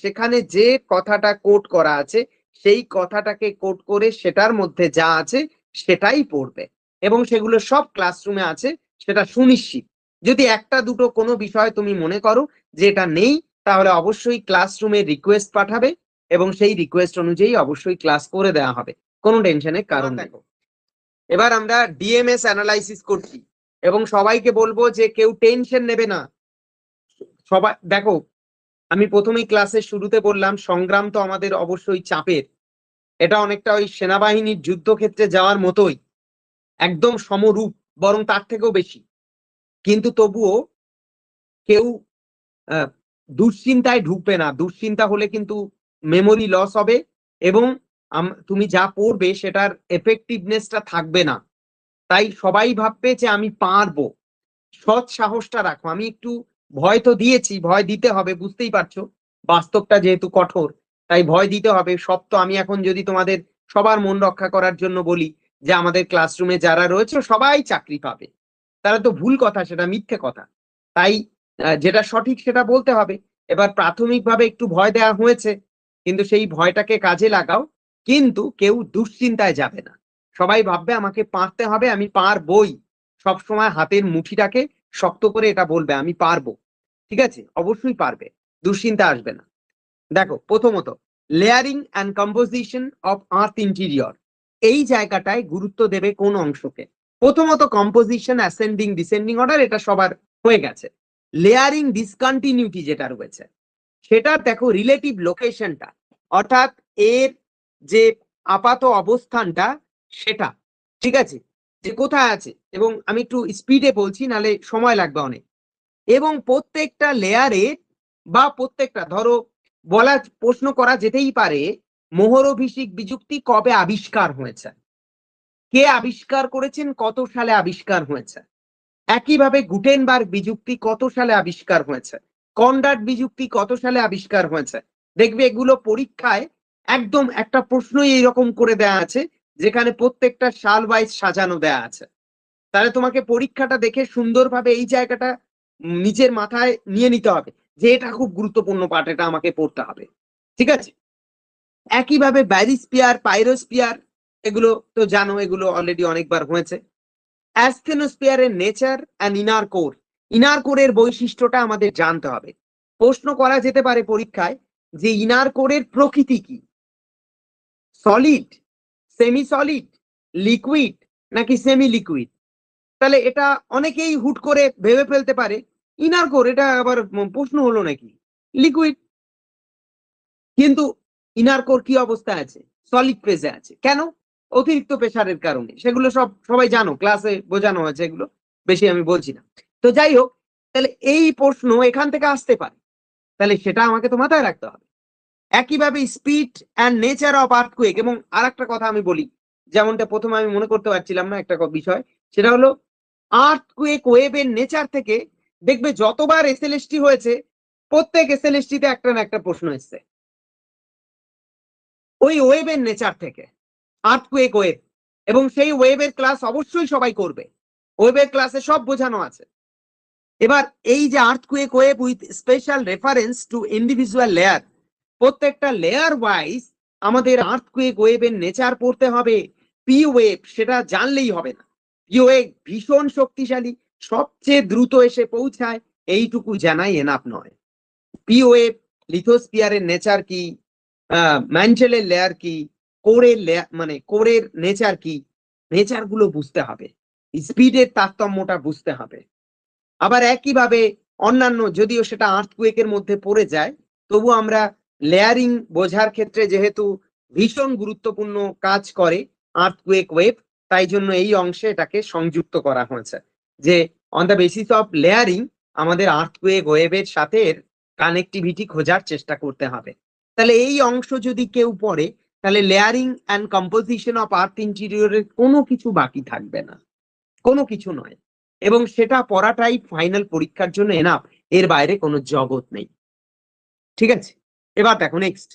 সেখানে যে কথাটা কোট করা আছে সেই কথাটাকে কোট করে সেটার মধ্যে যা আছে সেটাই পড়বে, এবং সেগুলো সব ক্লাসরুমে আছে সেটা সুনিশ্চিত। যদি একটা দুটো কোনো বিষয় তুমি মনে করো যে এটা নেই তাহলে অবশ্যই ক্লাসরুমে রিকোয়েস্ট পাঠাবে এবং সেই রিকোয়েস্ট অনুযায়ী অবশ্যই ক্লাস করে দেওয়া হবে, কোনো টেনশনের কারণ নেই। এবার আমরা ডিএমএস অ্যানালাইসিস করছি এবং সবাইকে বলবো যে কেউ টেনশন নেবে না। সবাই দেখো, আমি প্রথমেই ক্লাসের শুরুতে বললাম সংগ্রাম তো আমাদের অবশ্যই চাপের, এটা অনেকটা ওই সেনাবাহিনীর যুদ্ধক্ষেত্রে যাওয়ার মতোই, একদম সমরূপ, বরং তার থেকেও বেশি। কিন্তু তবুও কেউ দুশ্চিন্তায় ঢুকবে না, দুশ্চিন্তা হলে কিন্তু মেমোরি লস হবে এবং তুমি যা পড়বে সেটার এফেক্টিভনেসটা থাকবে না। তাই সবাই ভাববে যে আমি পারবো, সৎ সাহসটা রাখো। আমি একটু ভয় তো দিয়েছি, ভয় দিতে হবে, বুঝতেই পারছো বাস্তবটা যেহেতু কঠোর তাই ভয় দিতে হবে। সব তো আমি এখন যদি তোমাদের সবার মন রক্ষা করার জন্য বলি যে আমাদের ক্লাসরুমে যারা রয়েছে সবাই চাকরি পাবে, তারা তো ভুল কথা, সেটা মিথ্যে কথা। তাই যেটা সঠিক সেটা বলতে হবে। এবার প্রাথমিকভাবে একটু ভয় দেওয়া হয়েছে, কিন্তু সেই ভয়টাকে কাজে লাগাও, কিন্তু কেউ দুশ্চিন্তায় যাবে না। সবাই ভাববে আমাকে পারতে হবে, আমি পারবই, সবসময় হাতের মুঠিটাকে শক্ত করে এটা বলবে আমি পারবো। ঠিক আছে, অবশ্যই পারবে, দুশ্চিন্তা আসবে না। দেখো, প্রথমত layering and composition of earth interior, এই জায়গাটায় গুরুত্ব দেবে কোন অংশকে? প্রথমত কম্পোজিশন অ্যাসেন্ডিং ডিসেন্ডিং অর্ডার এটা সবার হয়ে গেছে। লেয়ারিং ডিসকন্টিনিউটি যেটা রয়েছে সেটা দেখো রিলেটিভ লোকেশনটা, অর্থাৎ এর যে আপাত অবস্থানটা সেটা, ঠিক আছে, যে কোথায় আছে, এবং আমি একটু স্পিডে বলছি নালে সময় লাগবে অনেক। এবং প্রত্যেকটা লেয়ারে বা প্রত্যেকটা ধরো বলা প্রশ্ন করা যেতেই পারে মোহরভিষিক বিযুক্তি কবে আবিষ্কার হয়েছে, কে আবিষ্কার করেছেন, কত সালে আবিষ্কার হয়েছে। একইভাবে গুটেনবার্গ বিযুক্তি কত সালে আবিষ্কার হয়েছে, কনরাড বিযুক্তি কত সালে আবিষ্কার হয়েছে। দেখবে এগুলো পরীক্ষায় একদম একটা প্রশ্নই এইরকম করে দেয়া আছে যেখানে প্রত্যেকটা সাল ওয়াইজ সাজানো দেয়া আছে। তাহলে তোমাকে পরীক্ষাটা দেখে সুন্দরভাবে এই জায়গাটা নিজের মাথায় নিয়ে নিতে হবে যে এটা খুব গুরুত্বপূর্ণ পার্ট, এটা আমাকে পড়তে হবে। ঠিক আছে, একইভাবে ব্যারিস্পিয়ার পাইরোস্পিয়ার এগুলো তো জানো, এগুলো অলরেডি অনেকবার হয়েছে। অ্যাসথেনোস্পিয়ারের nature and inner core, inner কোরের বৈশিষ্ট্যটা আমাদের জানতে হবে। প্রশ্ন করা যেতে পারে পরীক্ষায় যে ইনার কোরের প্রকৃতি কি, সলিড, সেমি সলিড, লিকুইড নাকি সেমি লিকুইড। তাহলে এটা অনেকেই হুট করে ভেবে ফেলতে পারে ইনার কোর, এটা আবার প্রশ্ন হলো নাকি, লিকুইড। কিন্তু ইনার কোর কি অবস্থায় আছে? সলিড ফেজে আছে। কেন? অতিরিক্ত প্রেসারের কারণে। সেগুলো সবাই জানো, ক্লাসে বোঝানো হয়েছে, এগুলো বেশি আমি বলছি না। তো যাই হোক, তাহলে এই প্রশ্ন এখান থেকে আসতে পারে, তাহলে সেটা আমাকে তো মাথায় রাখতে হবে। একইভাবে speed and nature of earthquake, এবং আরেকটা কথা আমি বলি, যেমনটা প্রথমে আমি মনে করতে পারছিলাম না একটা বিষয়, সেটা হলো আর্থকুয়েক ওয়েভের নেচার থেকে দেখবে যতবার এসএলএসটি হয়েছে প্রত্যেক এসএলএসটিতে একটা না একটা প্রশ্ন এসছে ওই ওয়েভের নেচার থেকে, আর্থকুয়েক ওয়েভ, এবং সেই ওয়েভের ক্লাস অবশ্যই সবাই করবে, ওয়েভের ক্লাসে সব বোঝানো আছে। এবার এই যে earthquake wave with special reference to individual layer, প্রত্যেকটা লেয়ার ওয়াইজ আমাদের আর্থকুয়েক ওয়েভের নেচার পড়তে হবে। পি ওয়েভ সেটা জানলেই হবে না, পি ওয়েভ ভীষণ শক্তিশালী, সবচেয়ে দ্রুত এসে পৌঁছায়, এইটুকু জানাই এনাফ নয়। পি ওয়েভ, লিথোস্ফিয়ারের নেচার কি, ম্যান্টেলের লেয়ার কি, কোরের লেয়ার মানে কোরের নেচার কি, নেচার গুলো বুঝতে হবে, স্পিডের তারতম্যটা বুঝতে হবে। আবার একইভাবে অন্যান্য, যদিও সেটা আর্থকুয়েকের মধ্যে পড়ে যায়, তবু আমরা লেয়ারিং বোঝার ক্ষেত্রে যেহেতু ভীষণ গুরুত্বপূর্ণ কাজ করে আর্থকুয়েক ওয়েভ, তাই জন্য এই অংশে এটাকে সংযুক্ত করা হয়েছে যে on the basis of layering আমাদের আর্থকুয়েক ওয়েভের সাথে কানেক্টিভিটি খোঁজার চেষ্টা করতে হবে। তাহলে এই অংশ যদি কেউ পড়ে, তাহলে layering and composition of earth ইন্টেরিয়রের কোনো কিছু বাকি থাকবে না, কোনো কিছু নয়, এবং সেটা পড়াটাই ফাইনাল পরীক্ষার জন্য এনাফ, এর বাইরে কোনো জগৎ নেই। ঠিক আছে, এবার দেখো নেক্সট,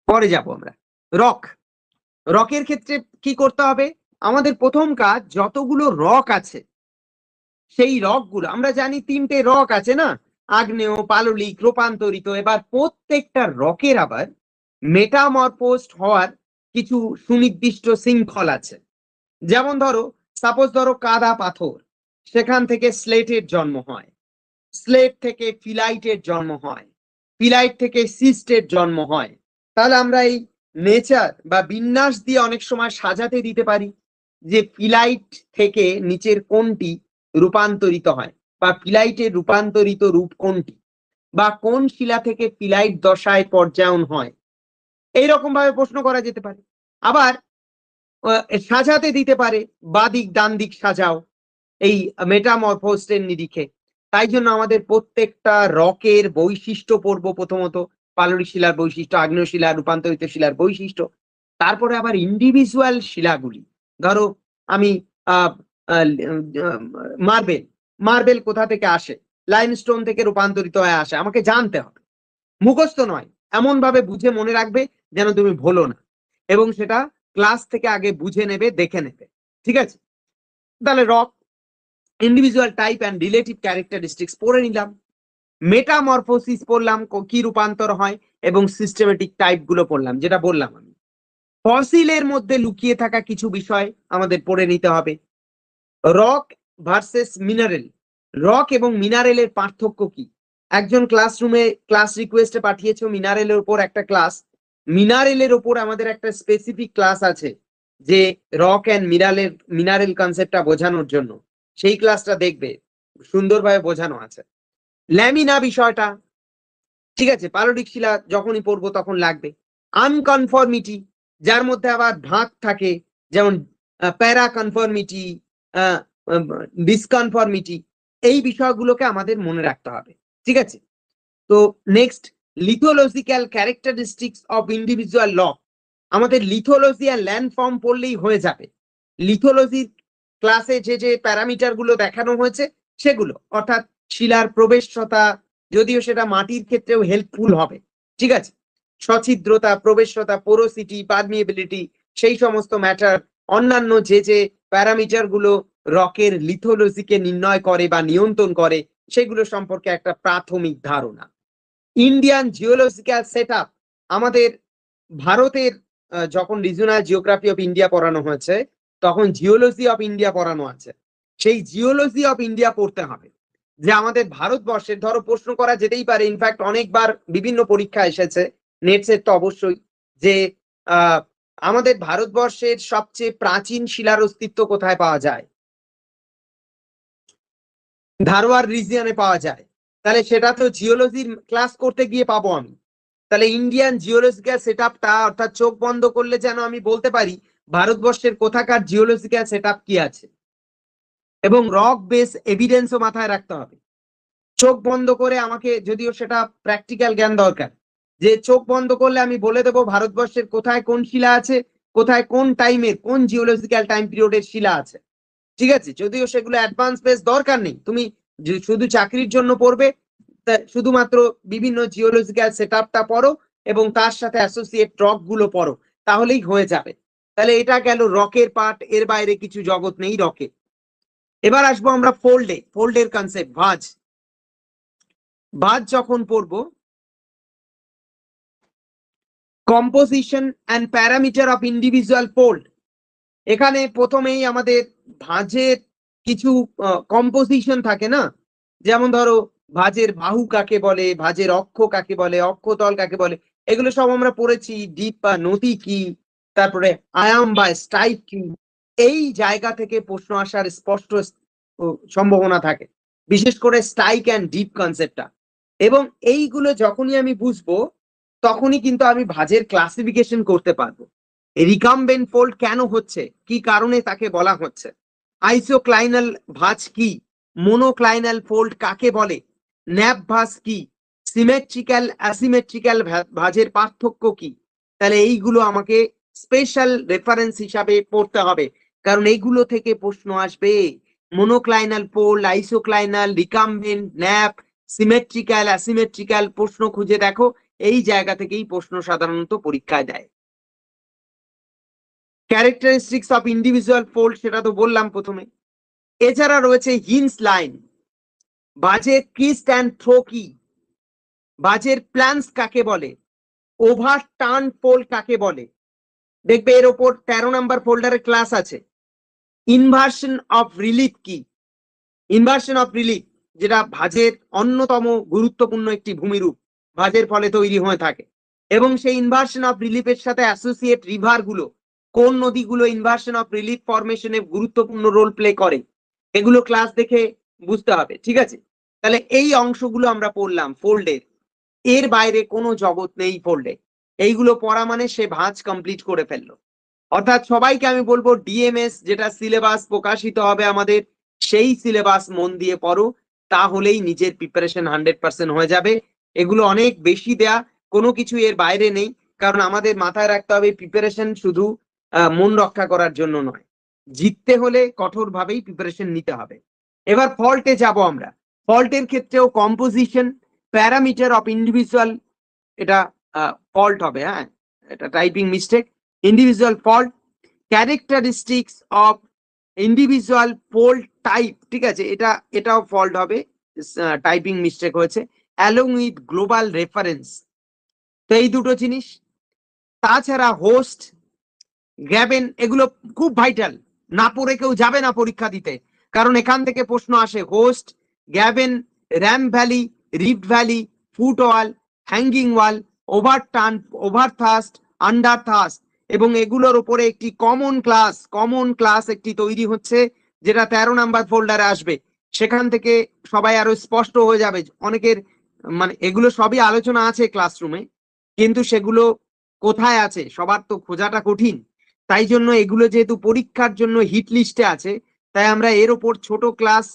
পরে যাব আমরা। রক, রকের ক্ষেত্রে কি করতে হবে? আমাদের প্রথম কাজ, যতগুলো রক আছে সেই রকগুলো, আমরা জানি তিনটে রক আছে না, আগ্নেয়, পাললিক, রূপান্তরিত। এবার প্রত্যেকটা রকের আবার মেটামরফোসড হওয়ার কিছু সুনির্দিষ্ট শৃঙ্খল আছে। যেমন ধরো, সাপোজ ধরো কাদা পাথর, সেখান থেকে স্লেটের জন্ম হয়, স্লেট থেকে ফিলাইটের জন্ম হয়, ফিলাইট থেকে সিস্টের জন্ম হয়। তাহলে আমরা এই নেচার বা বিন্যাস দিয়ে অনেক সময় সাজাতে দিতে পারি যে ফিলাইট থেকে নিচের কোনটি রূপান্তরিত হয়, বা ফিলাইটের রূপান্তরিত রূপ কোনটি, বা কোন শিলা থেকে ফিলাইট দশায় পর্যায়ন হয়, এইরকম ভাবে প্রশ্ন করা যেতে পারে। আবার সাজাতে দিতে পারে, বাদিক ডান দিক সাজাও এই মেটামরফোসের নিরিখে। তাই জন্য আমাদের প্রত্যেকটা রকের বৈশিষ্ট্য পড়বো, প্রথমত পাললিক শিলার বৈশিষ্ট্য, আগ্নেয় শিলা, রূপান্তরিত শিলার বৈশিষ্ট্য, তারপরে আবার ইন্ডিভিজুয়াল শিলাগুলি। ধরো আমি মার্বেল, মার্বেল কোথা থেকে আসে? লাইমস্টোন থেকে রূপান্তরিত হয়ে আসে, আমাকে জানতে হবে, মুখস্থ নয়, এমন ভাবে বুঝে মনে রাখবে যেন তুমি ভুলো না, এবং সেটা ক্লাস থেকে আগে বুঝে নেবে, দেখে নেবে। ঠিক আছে, তাহলে rock, individual type and relative characteristics পড়ে নিলাম, মেটামরফোসিস পড়লাম কি রূপান্তর হয়, এবং সিস্টেমেটিক টাইপ গুলো পড়লাম, যেটা বললাম আমি। ফসিলের মধ্যে লুকিয়ে থাকা কিছু বিষয় আমাদের পড়ে নিতে হবে। রক ভার্সেস মিনারেল, রক এবং মিনারেলের পার্থক্য কি? একজন ক্লাসরুমে ক্লাস রিকোয়েস্টে পাঠিয়েছো মিনারেলের উপর একটা ক্লাস, মিনারেলের উপর আমাদের একটা স্পেসিফিক ক্লাস আছে যে রক অ্যান্ড মিনারেল কনসেপ্টটা বোঝানোর জন্য, সেই ক্লাসটা দেখবে, সুন্দরভাবে বোঝানো আছে। ল্যামিনা বিষয়টা, ঠিক আছে, পাললিক শিলা যখনই পড়বো তখন লাগবে। আনকনফর্মিটি, যার মধ্যে আবার ভাগ থাকে, যেমন প্যারা কনফর্মিটি, ডিসকনফর্মিটি, এই বিষয়গুলোকে আমাদের মনে রাখতে হবে। ঠিক আছে, তো next, lithological characteristics of individual rock, আমাদের লিথোলজি আর ল্যান্ডফর্ম পড়লেই হয়ে যাবে। লিথোলজির ক্লাসে যে যে প্যারামিটার গুলো দেখানো হয়েছে সেগুলো, অর্থাৎ শিলার প্রবেশতা, যদিও সেটা মাটির ক্ষেত্রেও হেল্পফুল হবে। ঠিক আছে, সছিদ্রতা, প্রবেশতা, পোরোসিটি, পারমিয়েবিলিটি, সেই সমস্ত ম্যাটার, অন্যান্য যে যে প্যারামিটার গুলো রকের লিথোলজিকে নির্ণয় করে বা নিয়ন্ত্রণ করে, সেগুলো সম্পর্কে একটা প্রাথমিক ধারণা। ইন্ডিয়ান জিওলজিক্যাল সেটআপ, আমাদের ভারতের যখন রিজনাল জিওগ্রাফি অফ ইন্ডিয়া পড়ানো হয়েছে, তখন জিওলজি অফ ইন্ডিয়া পড়ানো আছে, সেই জিওলজি অফ ইন্ডিয়া পড়তে হবে। যে আমাদের ভারতবর্ষের, ধরো প্রশ্ন করা যেতেই পারে, ইনফ্যাক্ট অনেকবার বিভিন্ন পরীক্ষা এসেছে, নেট সেট তো অবশ্যই, যে আমাদের ভারতবর্ষের সবচেয়ে প্রাচীন শিলার অস্তিত্ব কোথায় পাওয়া যায়? ধারওয়াড় রিজিয়নে পাওয়া যায়। তাহলে সেটা তো জিওলজির ক্লাস করতে গিয়ে পাবো আমি। তাহলে ইন্ডিয়ান জিওলজিক্যাল সেটআপটা, অর্থাৎ চোখ বন্ধ করলে যেন আমি বলতে পারি ভারতবর্ষের কোথাকার জিওলজিক্যাল সেটআপ কি আছে, এবং রক বেস এভিডেন্সও মাথায় রাখতে হবে। চোখ বন্ধ করে আমাকে, যদিও সেটা প্র্যাকটিক্যাল জ্ঞান দরকার, যে চোখ বন্ধ করলে আমি বলে দেবো ভারতবর্ষের কোথায় কোন শিলা আছে, কোথায় কোন টাইমের কোন জিওলজিক্যাল টাইম পিরিয়ডের শিলা আছে। ঠিক আছে, যদিও সেগুলো অ্যাডভান্স বেস দরকার নেই, তুমি শুধু চাকরির জন্য পড়বে, শুধুমাত্র বিভিন্ন জিওলজিক্যাল সেটআপটা পড়ো এবং তার সাথে অ্যাসোসিয়েট রক গুলো পড়ো, তাহলেই হয়ে যাবে। তাহলে এটা গেল রকের পার্ট, এর বাইরে কিছু জগৎ নেই রকে। এবার আসবো আমরা ফোল্ডে, ফোল্ডের কনসেপ্ট, ভাঁজ। ভাঁজ যখন পড়বো, composition and parameter of individual fold, এখানে প্রথমেই আমাদের ভাঁজের কিছু কম্পোজিশন থাকে না, যেমন ধরো ভাঁজের বাহু কাকে বলে, ভাঁজের অক্ষ কাকে বলে, অক্ষতল কাকে বলে, এগুলো সব আমরা পড়েছি। ডিপ বা নদী কি, তারপরে আয়াম বা স্ট্রাইক কি, এই জায়গা থেকে প্রশ্ন আসার স্পষ্ট সম্ভাবনা থাকে, বিশেষ করে স্ট্রাইক অ্যান্ড ডিপ কনসেপ্টটা। এবং এইগুলো যখনই আমি বুঝবো তখনই কিন্তু আমি ভাঁজের ক্লাসিফিকেশন করতে পারবো। রিকাম্বেন্ট ফোল্ড কেন হচ্ছে, কি কারণে তাকে বলা হচ্ছে, আইসোক্লাইনাল ভাঁজ কি, মোনোক্লাইনাল ফোল্ড কাকে বলে, ন্যাপ ভাঁজ কি, সিমেট্রিক্যাল অ্যাসিমেট্রিক্যাল ভাঁজের পার্থক্য কি। তাহলে এইগুলো আমাকে স্পেশাল রেফারেন্স হিসাবে পড়তে হবে, কারণ এইগুলো থেকে প্রশ্ন আসবে। মোনোক্লাইনাল ফোল্ড, আইসোক্লাইনাল, রিকাম্বেন্ট, ন্যাপ, সিমেট্রিক্যাল, অ্যাসিমেট্রিক্যাল, প্রশ্ন খুঁজে দেখো, এই জায়গা থেকেই প্রশ্ন সাধারণত পরীক্ষায় দেয়। ক্যারেক্টারিস্টিক্স অফ ইন্ডিভিজুয়াল ফোল্ড, সেটা তো বললাম প্রথমে। এছাড়া রয়েছে হিন্স লাইন, বাজের ক্রিস্ট অ্যান্ড থ্রো কি, বাজের প্ল্যান্স কাকে বলে, ওভার টার্ন ফোল্ড কাকে বলে। দেখবে এর ওপর 13 নম্বর ফোল্ডারের ক্লাস আছে। ইনভার্সন অফ রিলিফ কি, ইনভার্সন অফ রিলিফ যেটা ভাঁজের অন্যতম গুরুত্বপূর্ণ একটি ভূমিরূপ, ভাঁজের ফলে তৈরি হয়ে থাকে। এবং সেই ইনভার্সন অফ রিলিফের সাথে অ্যাসোসিয়েট রিভার গুলো, কোন নদীগুলো ইনভার্সন অফ রিলিফ ফরমেশনে গুরুত্বপূর্ণ রোল প্লে করে, এগুলো ক্লাস দেখে বুঝতে হবে। ঠিক আছে, তাহলে এই অংশগুলো আমরা পড়লাম ফোল্ডের, এর বাইরে কোনো জগৎ নেই ফোল্ডে। এইগুলো পড়া মানে সে ভাঁজ কমপ্লিট করে ফেললো। অর্থাৎ সবাইকে আমি বলবো ডিএমএস যেটা সিলেবাস প্রকাশিত হবে আমাদের, সেই সিলেবাস মন দিয়ে পড়ো, তাহলেই নিজের প্রিপারেশন 100% হয়ে যাবে। এগুলো অনেক বেশি দেয়া, কোনো কিছু এর বাইরে নেই, কারণ আমাদের মাথায় রাখতে হবে প্রিপারেশন শুধু মন রক্ষা করার জন্য নয়, জিততে হলে কঠোরভাবেই প্রিপারেশন নিতে হবে। এবার ফল্টে যাব আমরা। ফল্টের ক্ষেত্রেও কম্পোজিশন, প্যারামিটার অফ ইন্ডিভিজুয়াল, এটা ফল্ট হবে, হ্যাঁ এটা typing mistake, individual fault, characteristics of individual fold type, ঠিক আছে, এটাও ফল্ট হবে, টাইপিং মিস্টেক হয়েছে, অ্যালং উইথ গ্লোবাল রেফারেন্স। তো এই দুটো জিনিস, তাছাড়া হোস্ট, গ্যাবেন, এগুলো খুব ভাইটাল, না পড়ে কেউ যাবে না পরীক্ষা দিতে, কারণ এখান থেকে প্রশ্ন আসে। Horst, graben, ramp valley, rift valley, foot wall, hanging wall, overturn, overthrust, underthrust, এবং এগুলোর উপরে একটি কমন ক্লাস একটি তৈরি হচ্ছে, যেটা 13 নাম্বার ফোল্ডারে আসবে। সেখান থেকে সবাই আরো স্পষ্ট হয়ে যাবে অনেকের, মানে এগুলো সবই আলোচনা আছে ক্লাসরুমে, কিন্তু সেগুলো কোথায় আছে সবার তো খোঁজাটা কঠিন। তাই জন্য এগুলো যেহেতু পরীক্ষার জন্য হিট লিস্টে আছে, তাই আমরা এর ওপর ছোট ক্লাস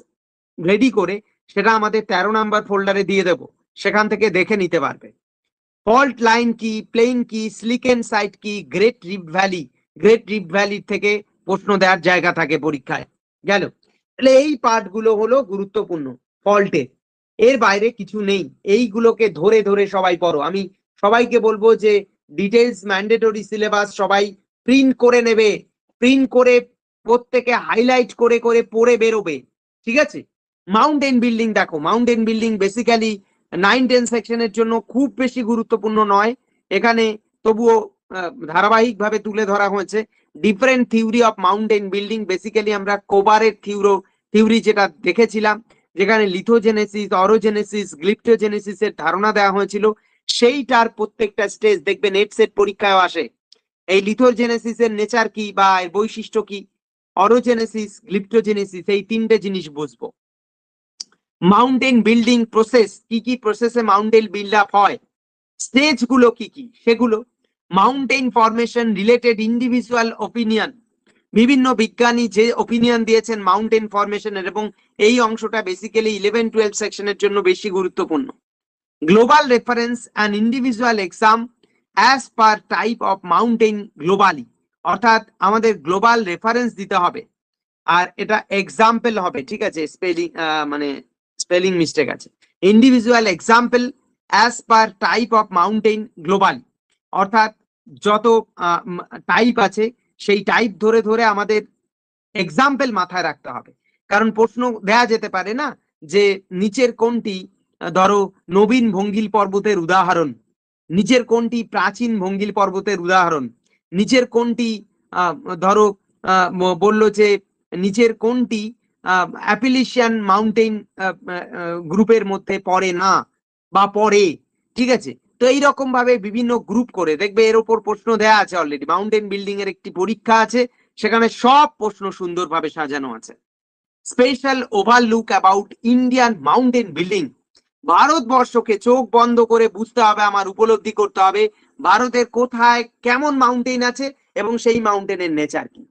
রেডি করে সেটা আমাদের 13 নাম্বার ফোল্ডারে দিয়ে দেব, সেখান থেকে দেখে নিতে পারবে। ফল্ট লাইন কি, প্লেন কি, স্লিকেন সাইট কি, great rift valley, great rift valley থেকে প্রশ্ন দেওয়ার জায়গা থাকে পরীক্ষায়। গেল, তাহলে এই পার্টগুলো হলো গুরুত্বপূর্ণ ফল্টের, এর বাইরে কিছু নেই। এইগুলোকে ধরে ধরে সবাই পড়ো। আমি সবাইকে বলবো যে ডিটেলস ম্যান্ডেটরি সিলেবাস সবাই প্রিন্ট করে নেবে, প্রিন্ট করে প্রত্যেকে হাইলাইট করে করে পড়ে বেরোবে। ঠিক আছে, মাউন্টেন বিল্ডিং দেখো, মাউন্টেন বিল্ডিং বেসিক্যালি 9-10 সেকশনের জন্য খুব বেশি গুরুত্বপূর্ণ নয়, এখানে তবুও ধারাবাহিকভাবে তুলে ধরা হয়েছে different theory of mountain building. Basically আমরা কোবারের থিওরি যেটা দেখেছিলাম, যেখানে লিথোজেনেসিস, অরোজেনেসিস, গ্লিপ্টোজেনেসিসের ধারণা দেওয়া হয়েছিল, সেইটার প্রত্যেকটা স্টেজ দেখবে নেট সেট পরীক্ষায় আসে। এই লিথোজেনেসিসের নেচার কি বা এর বৈশিষ্ট্য কি, অরোজেনেসিস, গ্লিপ্টোজেনেসিস, এই তিনটে জিনিস বুঝবো। মাউন্টেন বিল্ডিং প্রসেস, কি কি প্রসেসে মাউন্টেন বিল্ড আপ হয়, স্টেজ গুলো কি কি সেগুলো, mountain formation related individual opinion, বিভিন্ন বিজ্ঞানী যে ওপিনিয়ন দিয়েছেন মাউন্টেন ফরমেশনের, এবং এই অংশটা বেসিক্যালি 11-12 সেকশনের জন্য বেশি গুরুত্বপূর্ণ। Global reference and individual exam as per type of mountain globally, অর্থাৎ আমাদের গ্লোবাল রেফারেন্স দিতে হবে, আর এটা এক্সাম্পল হবে, ঠিক আছে, স্পেলিং মানে স্পেলিং মিস্টেক আছে, individual example as per type of mountain globally, অর্থাৎ যত টাইপ আছে সেই টাইপ ধরে ধরে আমাদের এক্সাম্পল মাথায় রাখতে হবে। কারণ প্রশ্ন দেয়া যেতে পারে না যে নিচের কোনটি ধরো নবীন ভঙ্গিল পর্বতের উদাহরণ, নিচের কোনটি প্রাচীন ভঙ্গিল পর্বতের উদাহরণ, নিচের কোনটি ধরো বললো যে নিচের কোনটি অ্যাপিলিশিয়ান মাউন্টেন গ্রুপের মধ্যে পড়ে না বা পড়ে, ঠিক আছে। তো এইরকম ভাবে বিভিন্ন গ্রুপ করে দেখবে, এর উপর প্রশ্ন দেয়া আছে অলরেডি, মাউন্টেন বিল্ডিং এর একটি পরীক্ষা আছে, সেখানে সব প্রশ্ন সুন্দরভাবে সাজানো আছে। Special overlook about Indian mountain building, ভারতবর্ষকে চোখ বন্ধ করে বুঝতে হবে, আমার উপলব্ধি করতে হবে ভারতের কোথায় কেমন মাউন্টেন আছে এবং সেই মাউন্টেনের নেচার কি।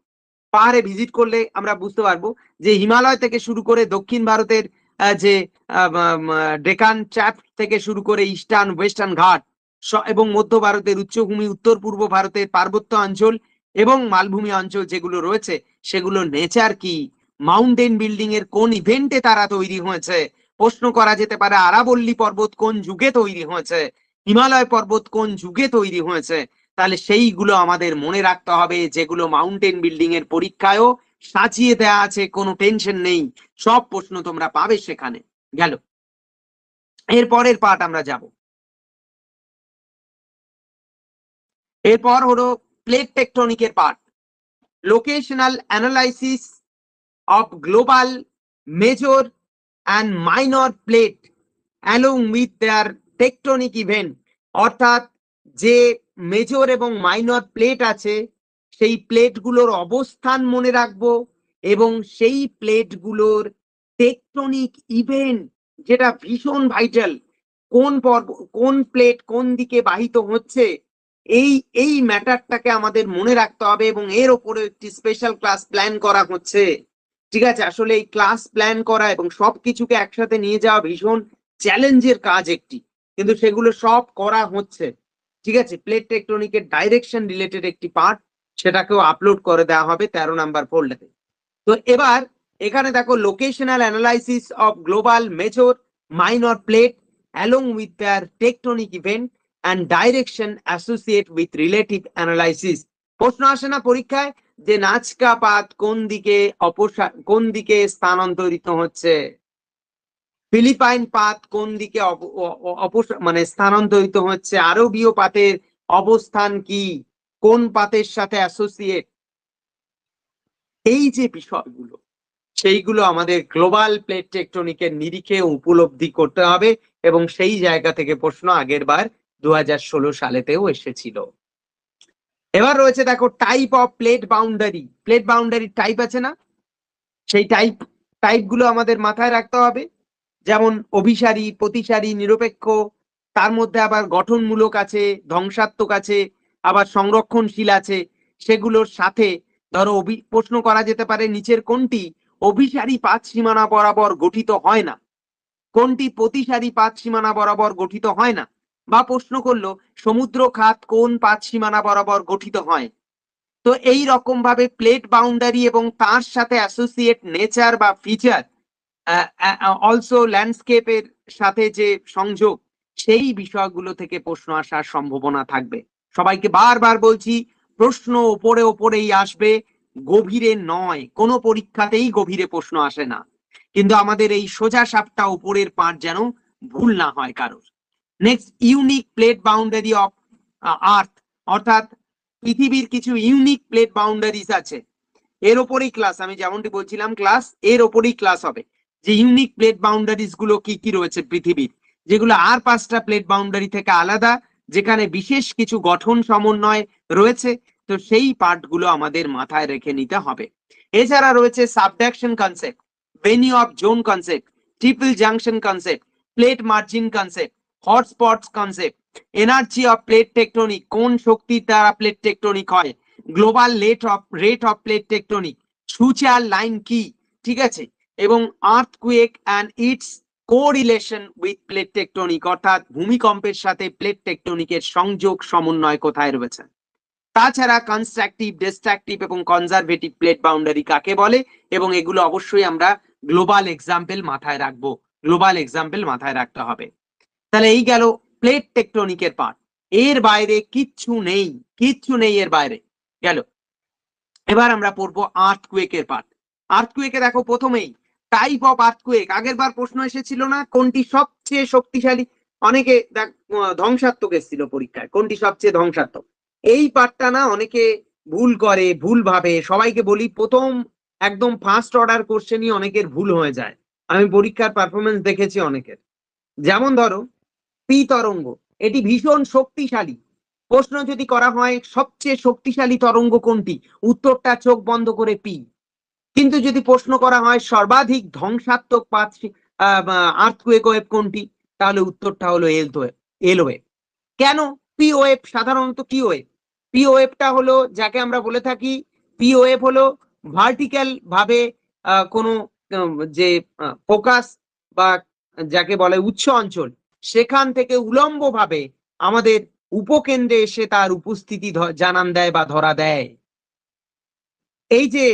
পাহাড়ে ভিজিট করলে আমরা বুঝতে পারবো যে হিমালয় থেকে শুরু করে দক্ষিণ ভারতের যে ডেকান চ্যাপ থেকে শুরু করে ইস্টার্ন ওয়েস্টার্ন ঘাট এবং মধ্য ভারতের উচ্চভূমি, উত্তর পূর্ব ভারতের পার্বত্য অঞ্চল এবং মালভূমি অঞ্চল যেগুলো রয়েছে সেগুলো নেচার কি, মাউন্টেন বিল্ডিং এর কোন ইভেন্টে তারা তৈরি হয়েছে, প্রশ্ন করা যেতে পারে আরাবল্লী পর্বত কোন যুগে তৈরি হয়েছে, হিমালয় পর্বত কোন যুগে তৈরি হয়েছে, তাহলে সেইগুলো আমাদের মনে রাখতে হবে, যেগুলো মাউন্টেন বিল্ডিং এর পরীক্ষায়ও সাজিয়ে দেয়া আছে, কোনো টেনশন নেই, সব প্রশ্ন তোমরা পাবে সেখানে। গেল, এর পরের পার্ট আমরা যাব। এরপর হলো প্লেট টেকটনিকের part, locational analysis of global major and minor plate along with their tectonic event, অর্থাৎ যে মেজর এবং মাইনর প্লেট আছে সেই প্লেটগুলোর অবস্থান মনে রাখবো এবং সেই প্লেটগুলোর টেকটনিক ইভেন্ট, যেটা ভীষণ ভাইটাল, কোন প্লেট কোন দিকে বাহিত হচ্ছে, এই ম্যাটারটাকে আমাদের মনে রাখতে হবে এবং এর উপরে একটি স্পেশাল ক্লাস প্ল্যান করা হচ্ছে, ঠিক আছে। আসলে এই ক্লাস প্ল্যান করা এবং সবকিছুকে একসাথে নিয়ে যাওয়া ভীষণ চ্যালেঞ্জের কাজ একটি, কিন্তু সেগুলো সব করা হচ্ছে, ঠিক আছে। প্লেট টেকটনিকের ডাইরেকশন রিলেটেড একটি পার্ট, সেটাকেও আপলোড করে দেওয়া হবে 13 নাম্বার ফোল্ডারে। তো এবার এখানে দেখো, locational analysis of global major minor plate along with their tectonic event and direction associate with relative analysis. প্রশ্ন আসে না পরীক্ষায় যে নাজকা পাত কোন দিকে স্থানান্তরিত হচ্ছে, ফিলিপাইন পাত কোন দিকে মানে স্থানান্তরিত হচ্ছে, আরবীয় পাতের অবস্থান কি, কোন পাতের সাথে অ্যাসোসিয়েট, এই যে বিষয়গুলো সেইগুলো আমাদের গ্লোবাল প্লেট টেকটনিকের নিরিখে উপলব্ধি করতে হবে, এবং সেই জায়গা থেকে প্রশ্ন আগের বার 2016 সালেতেও এসেছিল। এবার রয়েছে দেখো type of plate boundary, plate boundary type আছে না, সেই টাইপগুলো আমাদের মাথায় রাখতে হবে, যেমন অভিসারী, প্রতিসারী, নিরপেক্ষ, তার মধ্যে আবার গঠনমূলক আছে, ধ্বংসাত্মক আছে, আবার সংরক্ষণশীল আছে। সেগুলোর সাথে ধরো প্রশ্ন করা যেতে পারে নিচের কোনটি অভিসারী পাত সীমানা বরাবর গঠিত হয় না, কোনটি প্রতিসারী পাত সীমানা বরাবর গঠিত হয় না, বা প্রশ্ন করলো সমুদ্র খাত কোন পাত সীমানা বরাবর গঠিত হয়। তো এই রকম ভাবে প্লেট বাউন্ডারি এবং তার সাথে অ্যাসোসিয়েট নেচার বা ফিচার, অলসো ল্যান্ডস্কেপের সাথে যে সংযোগ, সেই বিষয়গুলো থেকে প্রশ্ন আসার সম্ভাবনা থাকবে। সবাইকে বারবার বলছি, প্রশ্ন ওপরে ওপরেই আসবে, গভীরে নয়, কোনো পরীক্ষাতেই গভীরে প্রশ্ন আসে না, কিন্তু আমাদের এই সোজা সাপটা উপরের পার্ট যেন ভুল না হয় কারোর। Next, unique plate boundary of earth, অর্থাৎ পৃথিবীর কিছু ইউনিক প্লেট বাউন্ডারিজ আছে, এর ওপরেই ক্লাস, আমি যেমনটি বলছিলাম ক্লাস এর ওপরেই ক্লাস হবে, যে ইউনিক প্লেট বাউন্ডারিজ গুলো কি কি রয়েছে পৃথিবীর, যেগুলো আর 5টা প্লেট বাউন্ডারি থেকে আলাদা, যেখানে বিশেষ কিছু গঠন সমন্বয় রয়েছে, তো সেই পার্টগুলো আমাদের মাথায় রেখে নিতে হবে। এছাড়া রয়েছে subduction concept, venue of zone concept, triple junction concept, plate margin concept, hotspots concept, energy of plate tectonic, কোন শক্তির দ্বারা প্লেট টেকটনিক হয়, global rate of plate tectonic, suture line কি, ঠিক আছে, এবং earthquake and it's correlation with plate tectonic, অর্থাৎ ভূমিকম্পের সাথে প্লেট টেকটনিকের সংযোগ সমন্বয় কোথায় রয়েছে। তাছাড়া কনস্ট্রাকটিভ, ডিস্ট্রাকটিভ এবং কনজারভেটিভ প্লেট বাউন্ডারি কাকে বলে, এবং এগুলো অবশ্যই আমরা গ্লোবাল এক্সাম্পল মাথায় রাখবো, গ্লোবাল এক্সাম্পল মাথায় রাখতে হবে। তাহলে এই গেল প্লেট টেকটনিকের পার্ট, এর বাইরে কিচ্ছু নেই, কিচ্ছু নেই এর বাইরে গেল। এবার আমরা পড়বো আর্থকুয়েকের পার্ট। আর্থকুয়েকে দেখো প্রথমেই টাইপ অফ আর্থকুয়েক, আগের বার প্রশ্ন এসেছিল না কোনটি সবচেয়ে শক্তিশালী, অনেকে ধ্বংসাত্মক এসেছিল পরীক্ষায়, কোনটি সবচেয়ে ধ্বংসাত্মক। এই পার্টটা না অনেকে ভুল করে, ভুল ভাবে, সবাইকে বলি প্রথম একদম ফার্স্ট অর্ডার কোশ্চেনই অনেকের ভুল হয়ে যায়, আমি পরীক্ষার পারফরমেন্স দেখেছি অনেকের। যেমন ধরো পি তরঙ্গ, এটি ভীষণ শক্তিশালী, প্রশ্ন যদি করা হয় সবচেয়ে শক্তিশালী তরঙ্গ কোনটি, উত্তরটা চোখ বন্ধ করে পি। কিন্তু যদি প্রশ্ন করা হয় সর্বাধিক ধ্বংসাত্মক আর্থকুয়েক ওয়েভ কোনটি, তাহলে উত্তরটা হলো এল ওয়েভ। কেন পি ওয়েভ? সাধারণত কি ওয়েভ, পি ওয়েভটা হলো যাকে আমরা বলে থাকি, পি ওয়েভ হলো ভার্টিক্যাল ভাবে কোনো যে ফোকাস বা যাকে বলে উচ্চ অঞ্চল, সেখান থেকে উলম্ব ভাবে আমাদের উপকেন্দ্রে এসে তার উপস্থিতি জানান দেয় বা ধরা দেয়। এই যে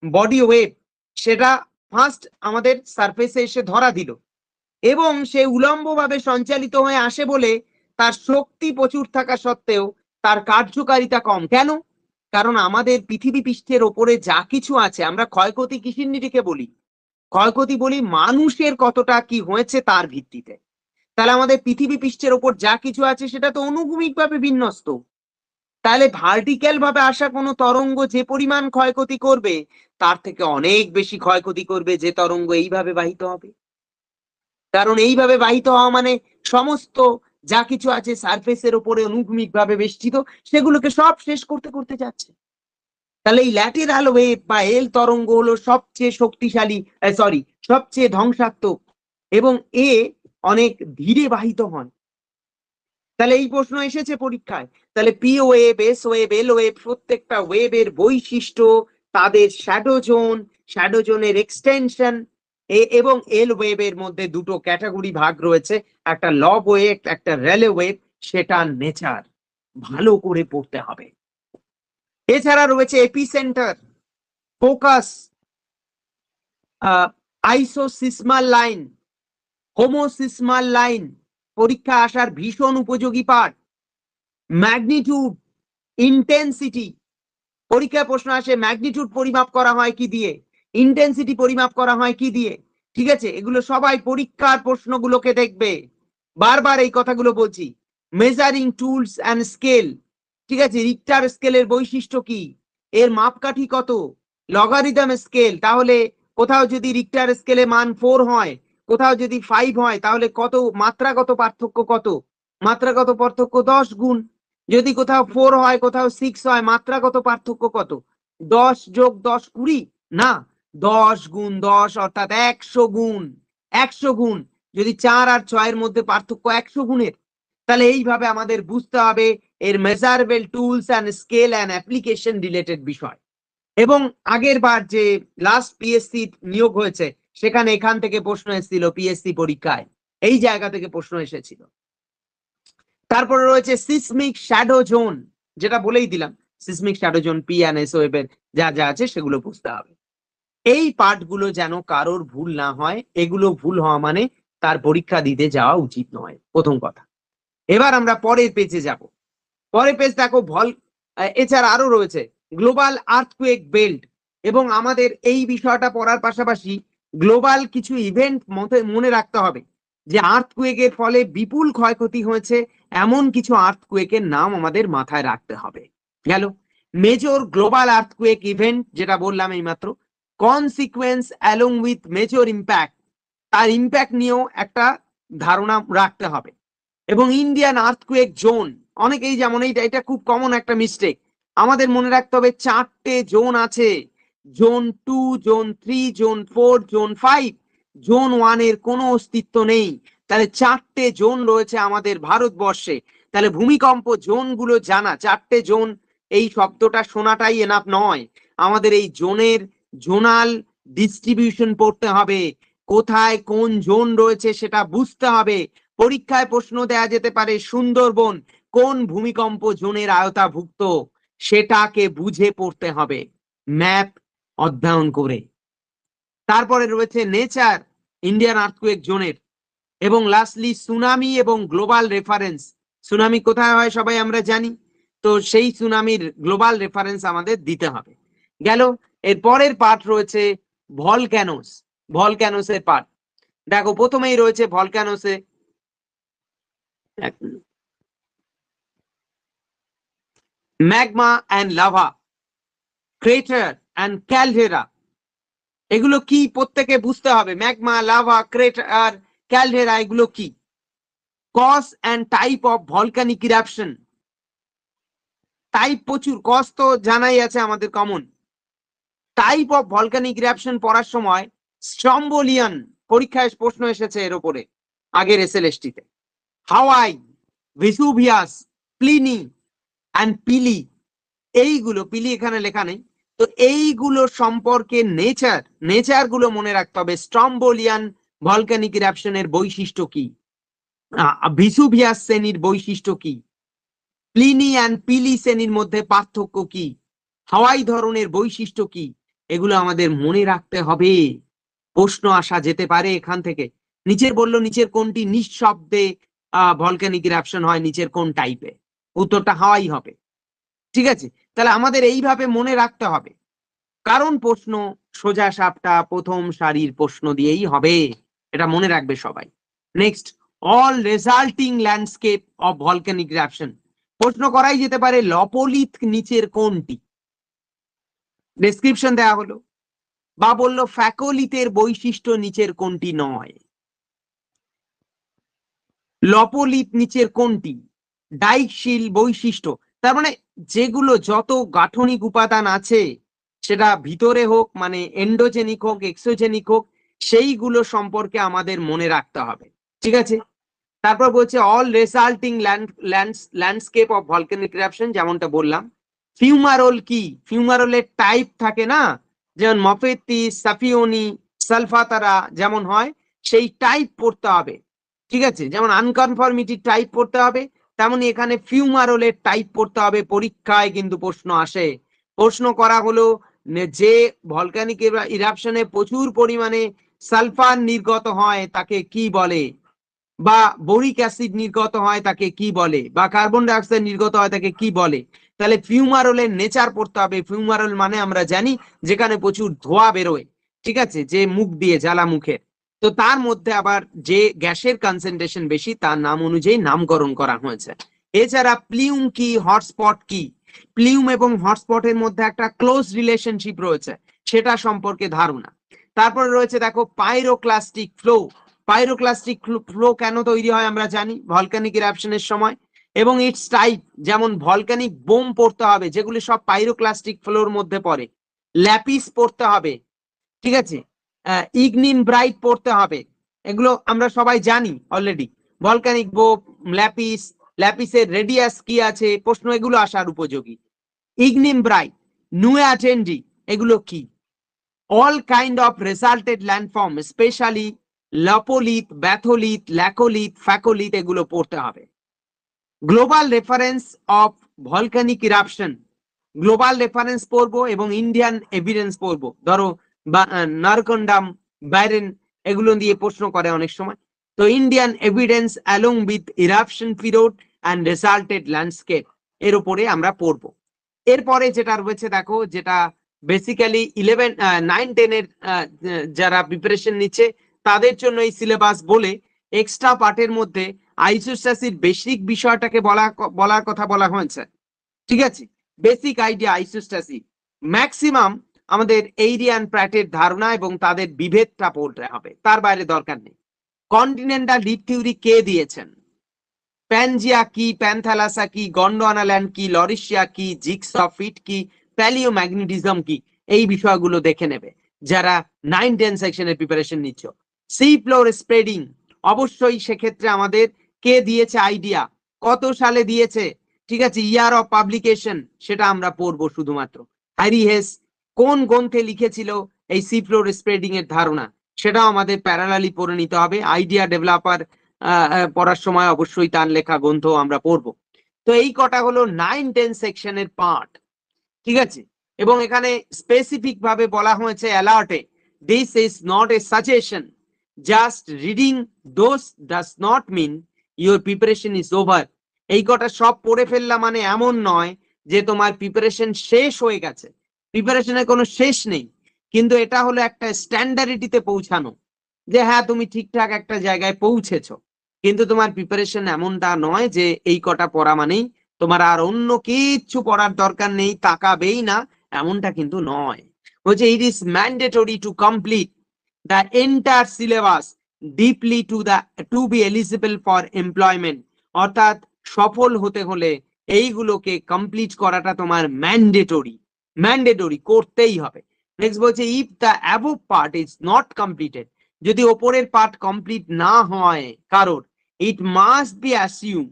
বডি ওয়েভ, সেটা ফার্স্ট আমাদের সারফেসে এসে ধরা দিল, এবং সে উলম্ব ভাবে সঞ্চালিত হয়ে আসে বলে তার শক্তি প্রচুর থাকা সত্ত্বেও তার কার্যকারিতা কম। কেন? কারণ আমাদের পৃথিবী পৃষ্ঠের ওপরে যা কিছু আছে, আমরা ক্ষয়ক্ষতি কিসের নিরিখে বলি, ক্ষয়ক্ষতি বলি মানুষের কতটা কি হয়েছে তার ভিত্তিতে। তাহলে আমাদের পৃথিবী পৃষ্ঠের ওপর যা কিছু আছে সেটা তো অনুভূমিক ভাবে বিন্যস্ত, তাহলে ভার্টিক্যাল ভাবে আসা কোনো তরঙ্গ যে পরিমাণ ক্ষয়ক্ষতি করবে, তার থেকে অনেক বেশি ক্ষয়ক্ষতি করবে যে তরঙ্গ এইভাবে বাহিত হবে। কারণ এইভাবে বাহিত হওয়া মানে সমস্ত যা কিছু আছে সারফেসের উপরে অনুভূমিক ভাবে বেষ্টিত, সেগুলোকে সব শেষ করতে করতে যাচ্ছে। তাহলে এই ল্যাটেরাল ওয়েভ বা এল তরঙ্গ হলো সবচেয়ে শক্তিশালী, সবচেয়ে ধ্বংসাত্মক, এবং এ অনেক ধীরে বাহিত হয়। তাহলে এই প্রশ্ন এসেছে পরীক্ষায়। তাহলে পি ওয়েভ, এস ওয়েভ, এল ওয়েভ, প্রত্যেকটা ওয়েভের বৈশিষ্ট্য, তাদের শ্যাডো জোন, শ্যাডো জোনের এক্সটেনশন, এবং এল ওয়েভের মধ্যে দুটো ক্যাটাগরি ভাগ রয়েছে, একটা লব ওয়েভ, একটা রেলে ওয়েভ, সেটা নেচার ভালো করে পড়তে হবে। এছাড়া রয়েছে এপিসেন্টার, ফোকাস, আইসোসিসমাল লাইন, হোমোসিসমাল লাইন, পরীক্ষা আসার ভীষণ উপযোগী পার্ট। ম্যাগনিটিউড, ইন্টেন্সিটি, পরীক্ষায় প্রশ্ন আসে ম্যাগনিটিউড পরিমাপ করা হয় কি দিয়ে, ইন্টেন্সিটি পরিমাপ করা হয় কি দিয়ে, ঠিক আছে, এগুলো সবাই পরীক্ষার প্রশ্নগুলোকে দেখবে, বারবার এই কথাগুলো বলছি। মেজারিং টুলস অ্যান্ড স্কেল, ঠিক আছে, রিক্টার স্কেলের বৈশিষ্ট্য কি, এর মাপকাঠি কত, লগারিদম স্কেল, তাহলে কোথাও যদি রিক্টার স্কেলে মান 4 হয়, কোথাও যদি 5 হয়, তাহলে কত মাত্রাগত পার্থক্য, কত মাত্রাগত পার্থক্য 10 গুণ, যদি কোথাও 4 হয় কোথাও 6 হয়, মাত্রাগত পার্থক্য কত, 10 যোগ 10 20, না 10 গুণ 10 অর্থাৎ 100 গুণ, 100 গুণ, যদি 4 আর 6 এর মধ্যে পার্থক্য 100 গুণের, তাহলে এইভাবে আমাদের বুঝতে হবে এর measurable tools and scale and application related বিষয়। এবং আগের বার যে লাস্ট পিএসসি নিয়োগ হয়েছে, সেখানে এখান থেকে প্রশ্ন এসেছিল পিএসসি পরীক্ষায়, এই জায়গা থেকে প্রশ্ন এসেছিল। তারপরে রয়েছে সিসমিক শ্যাডো জোন, যেটা বলেই দিলাম, seismic shadow zone, P and S ওয়েভের যা যা আছে সেগুলো বুঝতে হবে। এই পার্টগুলো যেন কারোর ভুল না হয়, এগুলো ভুল হওয়া মানে তার পরীক্ষা দিতে যাওয়া উচিত নয়, প্রথম কথা। এবার আমরা পরের পেজে যাব। পরের পেজ দেখো এছাড়া আরো রয়েছে গ্লোবাল আর্থকুয়েক বেল্ট, এবং আমাদের এই বিষয়টা পড়ার পাশাপাশি গ্লোবাল কিছু ইভেন্ট মনে রাখতে হবে, যে আর্থকুয়েকের ফলে বিপুল ক্ষয়ক্ষতি হয়েছে এমন কিছু আর্থকুয়েকের নাম আমাদের মাথায় রাখতে হবে। গেল মেজর গ্লোবাল আর্থকুয়েক ইভেন্ট, যেটা বললাম এইমাত্র, consequence along with major impact, তার ইম্প্যাক্ট নিয়েও একটা ধারণা রাখতে হবে। এবং ইন্ডিয়ান আর্থকুয়েক জোন, অনেকেই যেমন এটা খুব কমন একটা মিস্টেক, আমাদের মনে রাখতে হবে 4টে জোন আছে, zone 2, zone 3, zone 4, zone 5, zone 1 এর কোনো অস্তিত্ব নেই। তাহলে 4টে জোন রয়েছে আমাদের ভারতবর্ষে। তাহলে ভূমিকম্প জোনগুলো জানা, 4টে জোন, এই শব্দটা শোনাটাই এনাফ নয়, আমাদের এই জোনের জোনাল ডিস্ট্রিবিউশন পড়তে হবে, কোথায় কোন জোন রয়েছে সেটা বুঝতে হবে। পরীক্ষায় প্রশ্ন দেয়া যেতে পারে সুন্দরবন কোন ভূমিকম্প জোনের আওতাভুক্ত, সেটাকে বুঝে পড়তে হবে ম্যাপ অধ্যয়ন করে। তারপরে রয়েছে নেচার ইন্ডিয়ান আর্থকুয়েক জোনের, এবং লাস্টলি সুনামি এবং গ্লোবাল রেফারেন্স। সুনামি কোথায় হয় সবাই আমরা জানি, তো সেই সুনামির গ্লোবাল রেফারেন্স আমাদের দিতে হবে। গেল। এর পরের পার্ট রয়েছে ভলক্যানোস, ভলক্যানোসের পার্ট। দেখো প্রথমেই রয়েছে ভলক্যানোসে magma and lava, crater and caldera. এগুলো কি প্রত্যেকে বুঝতে হবে, ম্যাগমা, লাভা, ক্রেটার, ক্যালডেরা এগুলো কি। Cause and type of volcanic eruption. Type প্রচুর, কজ তো জানাই আছে আমাদের common. Type of volcanic eruption পড়ার সময় স্ট্রম্বোলিয়ান পরীক্ষায় প্রশ্ন এসেছে এর উপরে আগের এসএলএসটি তে। হাওয়াই, ভেসুভিয়াস, প্লিনি অ্যান্ড পিলি, এইগুলো, পিলি এখানে লেখা নেই, তো এইগুলো সম্পর্কে নেচার গুলো মনে রাখতে হবে। স্ট্রম্বোলিয়ান ভলকানিক ইরাপশনের বৈশিষ্ট্য কি, ভিসুভিয়াস শ্রেণীর বৈশিষ্ট্য কি, প্লিনি অ্যান্ড পিলি শ্রেণীর মধ্যে পার্থক্য কি, হাওয়াই ধরনের বৈশিষ্ট্য কি, এগুলো আমাদের মনে রাখতে হবে। প্রশ্ন আসা যেতে পারে এখান থেকে। নিচের বললো নিচের কোনটি নিঃশব্দে ভলকানিক ইরাপশন হয়, নিচের কোন টাইপে, উত্তরটা হাওয়াই হবে। ঠিক আছে, তাহলে আমাদের এইভাবে মনে রাখতে হবে, কারণ প্রশ্ন সোজা সাপটা প্রথম সারির প্রশ্ন দিয়েই হবে, এটা মনে রাখবে সবাই। Next, all resulting landscape of volcanic eruption. প্রশ্ন করাই যেতে পারে লপোলিথ নিচের কোনটি, ডেসক্রিপশন দেওয়া হলো, বা বললো ফ্যাকোলিথের বৈশিষ্ট্য নিচের কোনটি নয়, লপোলিথ নিচের কোনটি, ডাইকশিল বৈশিষ্ট্য। তার মানে যেগুলো যত গাঠনিক উপাদান আছে, সেটা ভিতরে হোক মানে এন্ডোজেনিক হোক এক্সোজেনিক হোক, সেইগুলো সম্পর্কে আমাদের মনে রাখতে হবে। ঠিক আছে, তারপর বলছে all resulting landscape of volcanic eruption, যেমনটা বললাম। ফিউমারোল কি, ফিউমারোলের টাইপ থাকে না, যেমন মফেতি, সাফিওনি, সালফাতারা যেমন হয়, সেই টাইপ পড়তে হবে। ঠিক আছে, যেমন আনকনফর্মিটি টাইপ পড়তে হবে, তেমনি এখানে ফিউমারোলের টাইপ পড়তে হবে। পরীক্ষায় কিন্তু প্রশ্ন আসে, প্রশ্ন করা হলো যে ভলকানিক ইরাপশনে প্রচুর পরিমাণে সালফার নির্গত হয় তাকে কি বলে, বা বোরিক অ্যাসিড নির্গত হয় তাকে কি বলে, বা কার্বন ডাই অক্সাইড নির্গত হয় তাকে কি বলে। তাহলে ফিউমারোলের নেচার পড়তে হবে। ফিউমারোল মানে আমরা জানি যেখানে প্রচুর ধোঁয়া বেরোয়, ঠিক আছে, যে মুখ দিয়ে, জ্বালা মুখের, তো তার মধ্যে আবার যে গ্যাসের কনসেন্ট্রেশন বেশি তার নাম অনুযায়ী নামকরণ করা হয়েছে। এছাড়া প্লিউম কি, হটস্পট কি, প্লিউম এবং হটস্পটের মধ্যে একটা ক্লোজ রিলেশনশিপ রয়েছে, সেটা সম্পর্কে ধারণা। তারপরে রয়েছে দেখো পাইরোক্লাস্টিক ফ্লো। পাইরোক্লাস্টিক ফ্লো কেন তৈরি হয় আমরা জানি, ভলকানিক ইরাপশনের সময়, এবং ইটস টাইপ, যেমন ভলকানিক বোম পড়তে হবে, যেগুলি সব পাইরোক্লাস্টিক ফ্লোর মধ্যে পড়ে। ল্যাপিস পড়তে হবে, ঠিক আছে, ইগনিম ব্রাইট পড়তে হবে, এগুলো আমরা সবাই জানি অলরেডি। ভলকানিক বোম, ল্যাপিস, ল্যাপিসের রেডিয়াস কি আছে, প্রশ্ন এগুলো আসার উপযোগী। ইগনিম ব্রাইট, নুয়ে অ্যাটেন্ডি, এগুলো কি। All kind of resulted landform, specially lopolith, batholith, laccolith, phacolith, এগুলো পড়তে হবে। Global reference of volcanic eruption, global reference পড়বো এবং ইন্ডিয়ান এভিডেন্স পড়বো। ধরো নারকন্ডাম, বাইরেন, এগুলো দিয়ে প্রশ্ন করে অনেক সময়, তো Indian evidence along with eruption period and resulted landscape, এর উপরে আমরা পড়বো। এরপরে যেটা রয়েছে দেখো, যেটা বেসিক্যালি 9-10 যারা প্রিপারেশন নিচ্ছে তাদের জন্য এই সিলেবাস বলে, এক্সট্রা পার্টের মধ্যে আইসোস্ট্যাসির বেসিক বিষয়টাকে বলার কথা বলা হয়েছে। ঠিক আছে, বেসিক আইডিয়া আইসোস্ট্যাসি, ম্যাক্সিমাম আমাদের এইরিয়ান প্র্যাটের ধারণা এবং তাদের বিভেদটা পড়তে হবে, তার বাইরে দরকার নেই। কন্টিনেন্টাল লিড থিওরি কে দিয়েছেন, প্যানজিয়া কি, প্যানথ্যালাসা কি, গন্ডোয়ানা ল্যান্ড কি, লরিশিয়া কি, জিগসফিট কি, প্যালিওম্যাগনেটিজম কি, এই বিষয়গুলো দেখে নেবে যারা 9-10 সেকশনের প্রিপারেশন নিচ্ছ। সি ফ্লোর স্প্রেডিং, অবশ্যই সেক্ষেত্রে আমাদের কে দিয়েছে আইডিয়া, কত সালে দিয়েছে, ঠিক আছে, ইয়ার অফ পাবলিকেশন সেটা আমরা পড়বো শুধুমাত্র। হ্যারি হেস কোন গ্রন্থে লিখেছিল এই সি ফ্লোর স্প্রেডিং এর ধারণা, সেটাও আমাদের প্যারালালি পড়ে নিতে হবে। আইডিয়া ডেভেলপার পড়ার সময় অবশ্যই তার লেখা গ্রন্থ আমরা পড়বো। তো এই কটা হলো 9-10 সেকশনের পার্ট, ঠিক আছে। এবং এখানে স্পেসিফিক ভাবে বলা হয়েছে অ্যালার্টে, this is not a suggestion, just reading those does not mean your preparation is over. এই কটা সব পড়ে ফেললাম মানে এমন নয় যে তোমার প্রিপারেশন শেষ হয়ে গেছে, প্রিপারেশনের কোনো শেষ নেই, কিন্তু এটা হলো একটা স্ট্যান্ডার্ডিটিতে পৌঁছানো, যে হ্যাঁ তুমি ঠিকঠাক একটা জায়গায় পৌঁছেছো, কিন্তু তোমার প্রিপারেশন এমনটা নয় যে এই কটা পড়া মানেই তোমার আর অন্য কিচ্ছু পড়ার দরকার নেই, তাকাবেই না, এমনটা কিন্তু নয়। বলছে it is mandatory to complete the entire syllabus deeply to be eligible for employment. অর্থাৎ সফল হতে হলে এইগুলোকে কমপ্লিট করাটা তোমার ম্যান্ডেটরি করতেই হবে। নেক্সট বলছে if the above part is not completed, যদি ওপরের পার্ট কমপ্লিট না হয় কারোর, it must be assume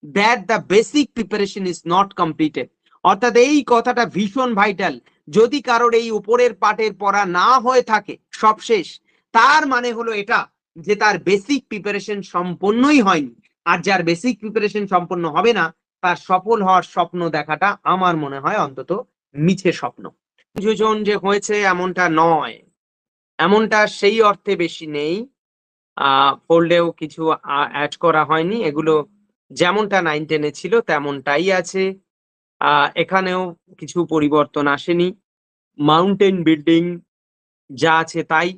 that the basic preparation is not completed. অর্থাৎ এই কথাটা ভীষণ ভাইটাল, যদি কারোর এই উপরের পার্টের পড়া না হয়ে থাকে সব শেষ, তার মানে হলো এটা যে তার বেসিক প্রিপারেশন সম্পূর্ণই হয়নি। আর যার বেসিক প্রিপারেশন সম্পূর্ণ হবে না, তার সফল হওয়ার স্বপ্ন দেখাটা আমার মনে হয় অন্তত মিছে স্বপ্ন। যোজন যে হয়েছে এমনটা নয়, এমনটা সেই অর্থে বেশি নেই, ফোল্ডেও কিছু অ্যাড করা হয়নি, এগুলো যেমনটা 9-10 ছিল তেমনটাই আছে। এখানেও কিছু পরিবর্তন আসেনি, মাউন্টেন বিল্ডিং যা আছে তাই,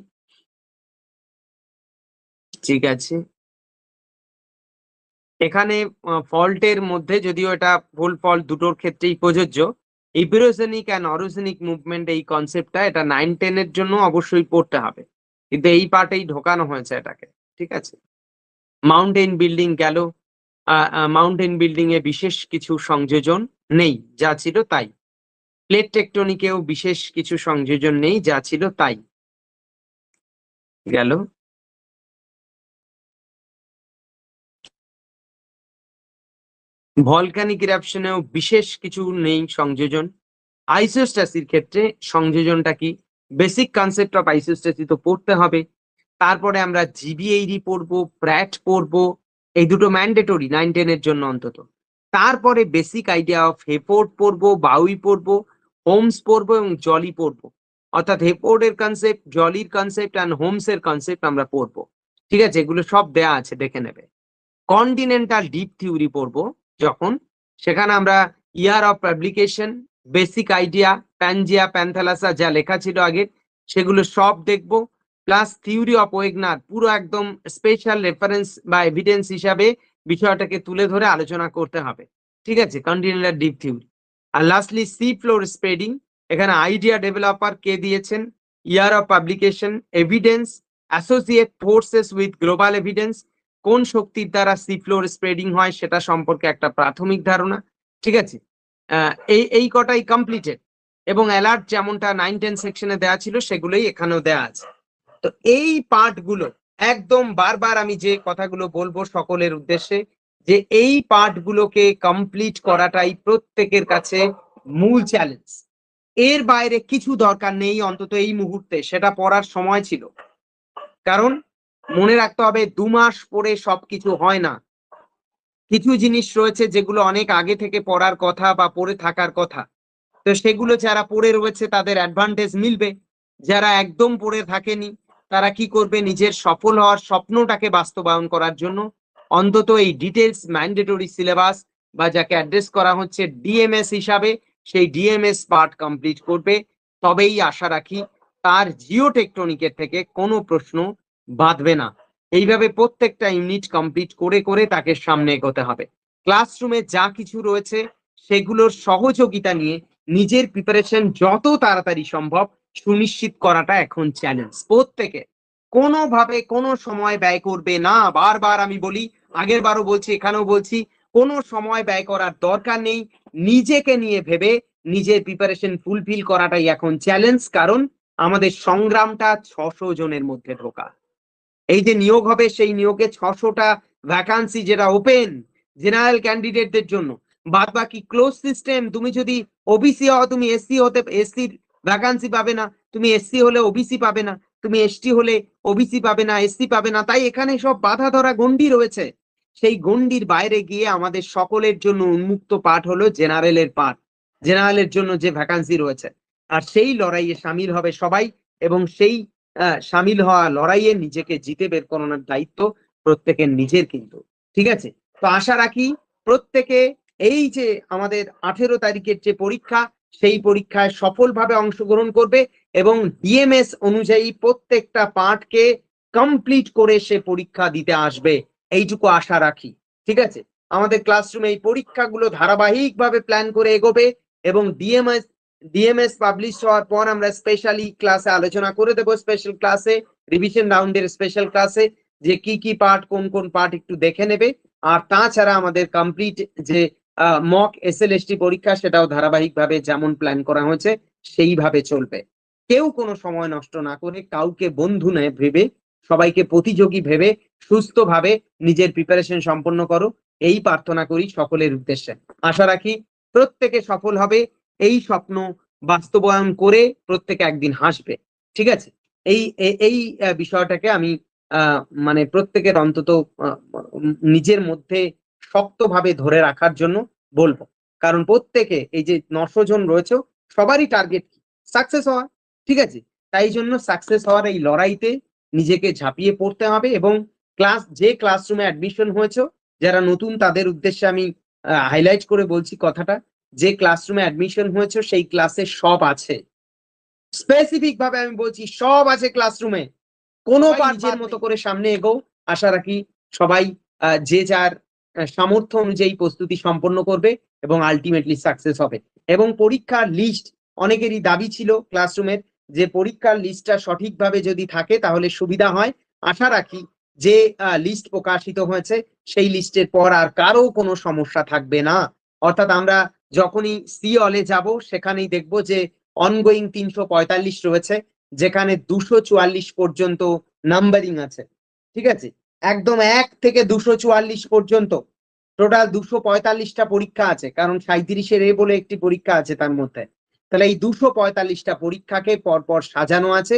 ঠিক আছে। এখানে ফল্টের মধ্যে, যদিও এটা ফুল ফল্ট দুটোর ক্ষেত্রেই প্রযোজ্য, ইপিরোজেনিক অ্যান্ড অরোজেনিক মুভমেন্ট এই কনসেপ্টটা এটা 9-10 এর জন্য অবশ্যই পড়তে হবে, কিন্তু এই পার্টেই ঢোকানো হয়েছে এটাকে, ঠিক আছে। মাউন্টেন বিল্ডিং গেল, মাউন্টেন বিল্ডিং এ বিশেষ কিছু সংযোজন নেই, যা ছিল তাই। প্লেট টেকটনিকেও বিশেষ কিছু সংযোজন নেই, যা ছিল তাই গেল। ভলকানিক ইরাপশনেও বিশেষ কিছু নেই সংযোজন। আইসোস্ট্যাসির ক্ষেত্রে সংযোজনটা কি, বেসিক কনসেপ্ট অফ আইসোস্ট্যাসি তো পড়তে হবে, তারপরে আমরা জিবিএইডি পড়বো, প্র্যাট পড়বো, এই দুটো ম্যান্ডেটরি 9-10 এর জন্য অন্তত। তারপরে বেসিক আইডিয়া অফ হেফোর্ড পড়বো, বাউই পড়বো, হোমস পড়বো এবং জলি পড়বো। অর্থাৎ হেফোর্ডের কনসেপ্ট, জলির কনসেপ্ট অ্যান্ড হোমসের কনসেপ্ট আমরা পড়বো, ঠিক আছে, এগুলো সব দেয়া আছে, দেখে নেবে। কন্টিনেন্টাল ডিপ থিওরি পড়বো যখন, সেখানে আমরা year of publication, basic idea, Pangaea, Panthalassa যা লেখা ছিল আগে সেগুলো সব দেখবো, প্লাস থিওরি অফ ওয়েগনার, পুরো একদম স্পেশাল রেফারেন্স বা এভিডেন্স হিসাবে বিষয়টাকে তুলে ধরে আলোচনা করতে হবে, ঠিক আছে, কন্টিনেন্টাল ডিপ থিওরি। আর লাস্টলি সি ফ্লোর স্প্রেডিং, এখানে আইডিয়া ডেভেলপার কে দিয়েছেন, ইয়ার of publication, evidence, associate forces with global evidence, কোন শক্তির দ্বারা সি ফ্লোর স্প্রেডিং হয় সেটা সম্পর্কে একটা প্রাথমিক ধারণা, ঠিক আছে। এই কটাই কমপ্লিটেড, এবং অ্যালার্ট যেমনটা 9-10 সেকশনে দেওয়া ছিল সেগুলোই এখানেও দেওয়া আছে। তো এই পার্ট গুলো একদম বারবার আমি যে কথাগুলো বলবো সকলের উদ্দেশ্যে, যে এই পার্ট গুলোকে কমপ্লিট করাটাই প্রত্যেকের কাছে মূল চ্যালেঞ্জ। এর বাইরে কিছু দরকার নেই অন্তত এই মুহূর্তে, সেটা পড়ার সময় ছিল, কারণ মনে রাখতে হবে 2 মাস পড়ে সবকিছু হয় না, কিছু জিনিস রয়েছে যেগুলো অনেক আগে থেকে পড়ার কথা বা পড়ে থাকার কথা, তো সেগুলো যারা পড়ে রয়েছে তাদের অ্যাডভান্টেজ মিলবে, যারা একদম পড়ে থাকেনি তারা কি করবে, নিজের সফল হওয়ার স্বপ্নটাকে বাস্তবায়ন করার জন্য অন্তত এই ডিটেলস ম্যান্ডেটরি সিলেবাস বা যাকে অ্যাড্রেস করা হচ্ছে ডিএমএস হিসাবে, সেই ডিএমএস পার্ট কমপ্লিট করবে, তবেই আশা রাখি তার জিওটেকটনিকের থেকে কোনো প্রশ্ন বাঁধবে না। এইভাবে প্রত্যেকটা ইউনিট কমপ্লিট করে করে তাকে সামনে এগোতে হবে। ক্লাসরুমে যা কিছু রয়েছে সেগুলোর সহযোগিতা নিয়ে নিজের প্রিপারেশন যত তাড়াতাড়ি সম্ভব সুনিশ্চিত করাটা এখন চ্যালেঞ্জ। প্রত্যেকে কোনোভাবে কোনো সময় ব্যয় করবে না, বারবার আমি বলি, আগের বারও বলছি, এখানেও বলছি, কোনো সময় ব্যয় করার দরকার নেই। নিজেকে নিয়ে ভেবে নিজের প্রিপারেশন ফুলফিল করাটাই এখন চ্যালেঞ্জ, কারণ আমাদের সংগ্রামটা 600 জনের মধ্যে ঢোকা। এই যে নিয়োগ হবে সেই নিয়োগে 600টা ভ্যাকান্সি যেটা ওপেন জেনারেল ক্যান্ডিডেটদের জন্য, বাদ বাকি ক্লোজ সিস্টেম। তুমি যদি ওবিসি হও, তুমি এসসি হতে, এসসির ভ্যাকান্সি পাবে না, তুমি এসসি হলে ওবিসি পাবে না, তুমি এসটি হলে ওবিসি পাবে না, এসসি পাবে না। তাই এখানে সব বাধা ধরা গণ্ডি রয়েছে। সেই গণ্ডির বাইরে গিয়ে আমাদের সকলের জন্য উন্মুক্ত পাঠ হলো জেনারেলের পাঠ, জেনারেলের জন্য যে ভ্যাকান্সি রয়েছে। আর সেই লড়াইয়ে সামিল হবে সবাই, এবং সেই সামিল হওয়া লড়াইয়ে নিজেকে জিতে বের করানোর দায়িত্ব প্রত্যেকের নিজের কিন্তু। ঠিক আছে, তো আশা রাখি প্রত্যেকে এই যে আমাদের 18 তারিখের যে পরীক্ষা, সেই পরীক্ষায় সফলভাবে অংশগ্রহণ করবে এবং ডিএমএস অনুযায়ী প্রত্যেকটা পাঠকে কমপ্লিট করে সে পরীক্ষা দিতে আসবে, এইটুকু আশা রাখি। ঠিক আছে, আমাদের ক্লাসরুমে এই পরীক্ষাগুলো ধারাবাহিকভাবে প্ল্যান করে এগোবে এবং ডিএমএস পাবলিশ হওয়ার পর আমরা স্পেশালি ক্লাসে আলোচনা করে দেবো, স্পেশাল ক্লাসে, রিভিশন রাউন্ডের স্পেশাল ক্লাসে, যে কি কি পার্ট, কোন কোন পার্ট একটু দেখে নেবে। আর তাছাড়া আমাদের কমপ্লিট যে মক এসএলএসটি পরীক্ষা, সেটাও ধারাবাহিকভাবে যেমন প্ল্যান করা হয়েছে সেইভাবে চলবে। কেউ কোনো সময় নষ্ট না করে, কাউকে বন্ধু নয় ভেবে, সবাইকে প্রতিযোগী ভেবে সুস্থভাবে নিজের প্রিপারেশন সম্পন্ন করো, এই প্রার্থনা করি সকলের উদ্দেশ্যে। আশা রাখি প্রত্যেকে সফল হবে, এই স্বপ্ন বাস্তবায়ন করে প্রত্যেকে একদিন হাসবে। ঠিক আছে, এই বিষয়টাকে আমি মানে প্রত্যেকের অন্তত নিজের মধ্যে শক্তভাবে ধরে রাখার জন্য বলবো, কারণ প্রত্যেকে এই যে 900 জন রয়েছে সবারই টার্গেট সাকসেস হওয়া। ঠিক আছে, তাই জন্য সাকসেস হওয়ার এই লড়াইতে নিজেকে ঝাঁপিয়ে পড়তে হবে। এবং যে ক্লাসরুমে অ্যাডমিশন হয়েছে, যারা নতুন তাদের উদ্দেশ্যে আমি হাইলাইট করে বলছি কথাটা, যে ক্লাসরুমে অ্যাডমিশন হয়েছে সেই ক্লাসে সব আছে, স্পেসিফিক ভাবে আমি বলছি সব আছে ক্লাসরুমে, কোনো নিজের মতো করে সামনে এগো। আশা রাখি সবাই যে যার সামর্থ্য অনুযায়ী প্রস্তুতি সম্পন্ন করবে এবং আলটিমেটলি সাকসেস হবে। এবং পরীক্ষার লিস্ট, অনেকেরই দাবি ছিল ক্লাসরুমের, যে পরীক্ষার লিস্টটা সঠিকভাবে যদি থাকে তাহলে সুবিধা হয়। আশা রাখি যে লিস্ট প্রকাশিত হয়েছে সেই লিস্টের পর আর কারো কোনো সমস্যা থাকবে না। অর্থাৎ আমরা যখনই সি অলে যাব সেখানেই দেখবো যে অনগোয়িং 345 রয়েছে, যেখানে 244 পর্যন্ত নাম্বারিং আছে। ঠিক আছে, একদম 1 থেকে 244 পর্যন্ত টোটাল 245টা পরীক্ষা আছে, কারণ 37-এর এ বলে একটি পরীক্ষা আছে তার মধ্যে। তাহলে এই 245টা পরীক্ষাকে পরপর সাজানো আছে।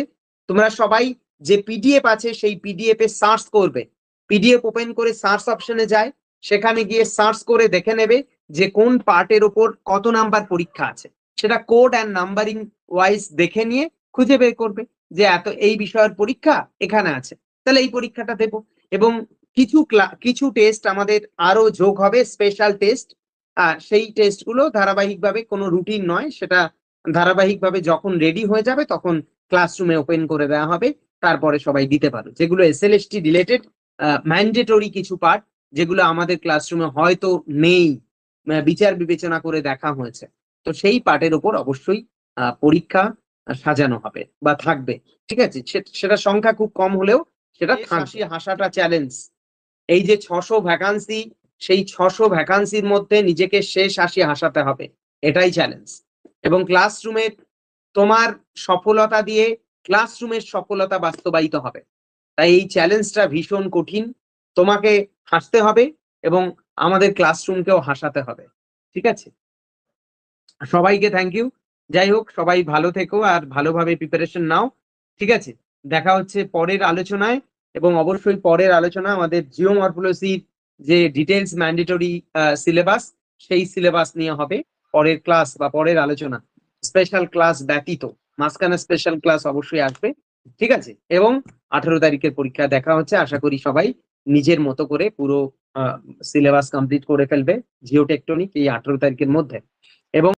তোমরা সবাই যে পিডিএফ আছে সেই পিডিএফ এ সার্চ করবে, পিডিএফ ওপেন করে সার্চ অপশনে যায়, সেখানে গিয়ে সার্চ করে দেখে নেবে যে কোন পার্টের উপর কত নাম্বার পরীক্ষা আছে, সেটা কোড অ্যান্ড নাম্বারিং ওয়াইজ দেখে নিয়ে খুঁজে বের করবে যে এত এই বিষয়ের পরীক্ষা এখানে আছে, তাহলে এই পরীক্ষাটা দেবো। এবং কিছু টেস্ট আমাদের আরো যোগ হবে, স্পেশাল টেস্ট। আর সেই টেস্টগুলো ধারাবাহিকভাবে, কোনো রুটিন নয়, সেটা ধারাবাহিকভাবে যখন রেডি হয়ে যাবে তখন ক্লাসরুমে ওপেন করে দেওয়া হবে, তারপরে সবাই দিতে পারো। যেগুলো এসএলএসটি রিলেটেড ম্যান্ডেটরি কিছু পার্ট, যেগুলো আমাদের ক্লাসরুমে হয়তো নেই, বিচার বিবেচনা করে দেখা হয়েছে, তো সেই পার্টের উপর অবশ্যই পরীক্ষা সাজানো হবে বা থাকবে। ঠিক আছে, সেটা সংখ্যা খুব কম হলেও সেটা হাসাটা চ্যালেঞ্জ। এই যে 600 ভ্যাকান্সি, সেই 600 ভ্যাকান্সির মধ্যে নিজেকে শেষ 80 হাসাতে হবে, এটাই চ্যালেঞ্জ। এবং ক্লাসরুমের তোমার সফলতা দিয়ে ক্লাসরুমের সফলতা বাস্তবায়িত হবে। তাই এই চ্যালেঞ্জটা ভীষণ কঠিন, তোমাকে হাসতে হবে এবং আমাদের ক্লাসরুমকেও হাসাতে হবে। ঠিক আছে, সবাইকে থ্যাংক ইউ। যাই হোক, সবাই ভালো থেকো আর ভালোভাবে প্রিপারেশন নাও। ঠিক আছে, দেখা হচ্ছে পরের আলোচনায়। এবং অবশ্যই পরের আলোচনা আমাদের জিওমরফোলজির যে ডিটেলস ম্যান্ডেটরি সিলেবাস, সেই সিলেবাস নিয়ে হবে পরের ক্লাস বা পরের আলোচনা, স্পেশাল ক্লাস ব্যতীত। মাঝখানে স্পেশাল ক্লাস অবশ্যই আসবে। ঠিক আছে, এবং 18 তারিখের পরীক্ষা দেখা হচ্ছে। আশা করি সবাই নিজের মতো করে পুরো সিলেবাস কমপ্লিট করে ফেলবে জিওটেকটনিক এই 18 তারিখের মধ্যে। এবং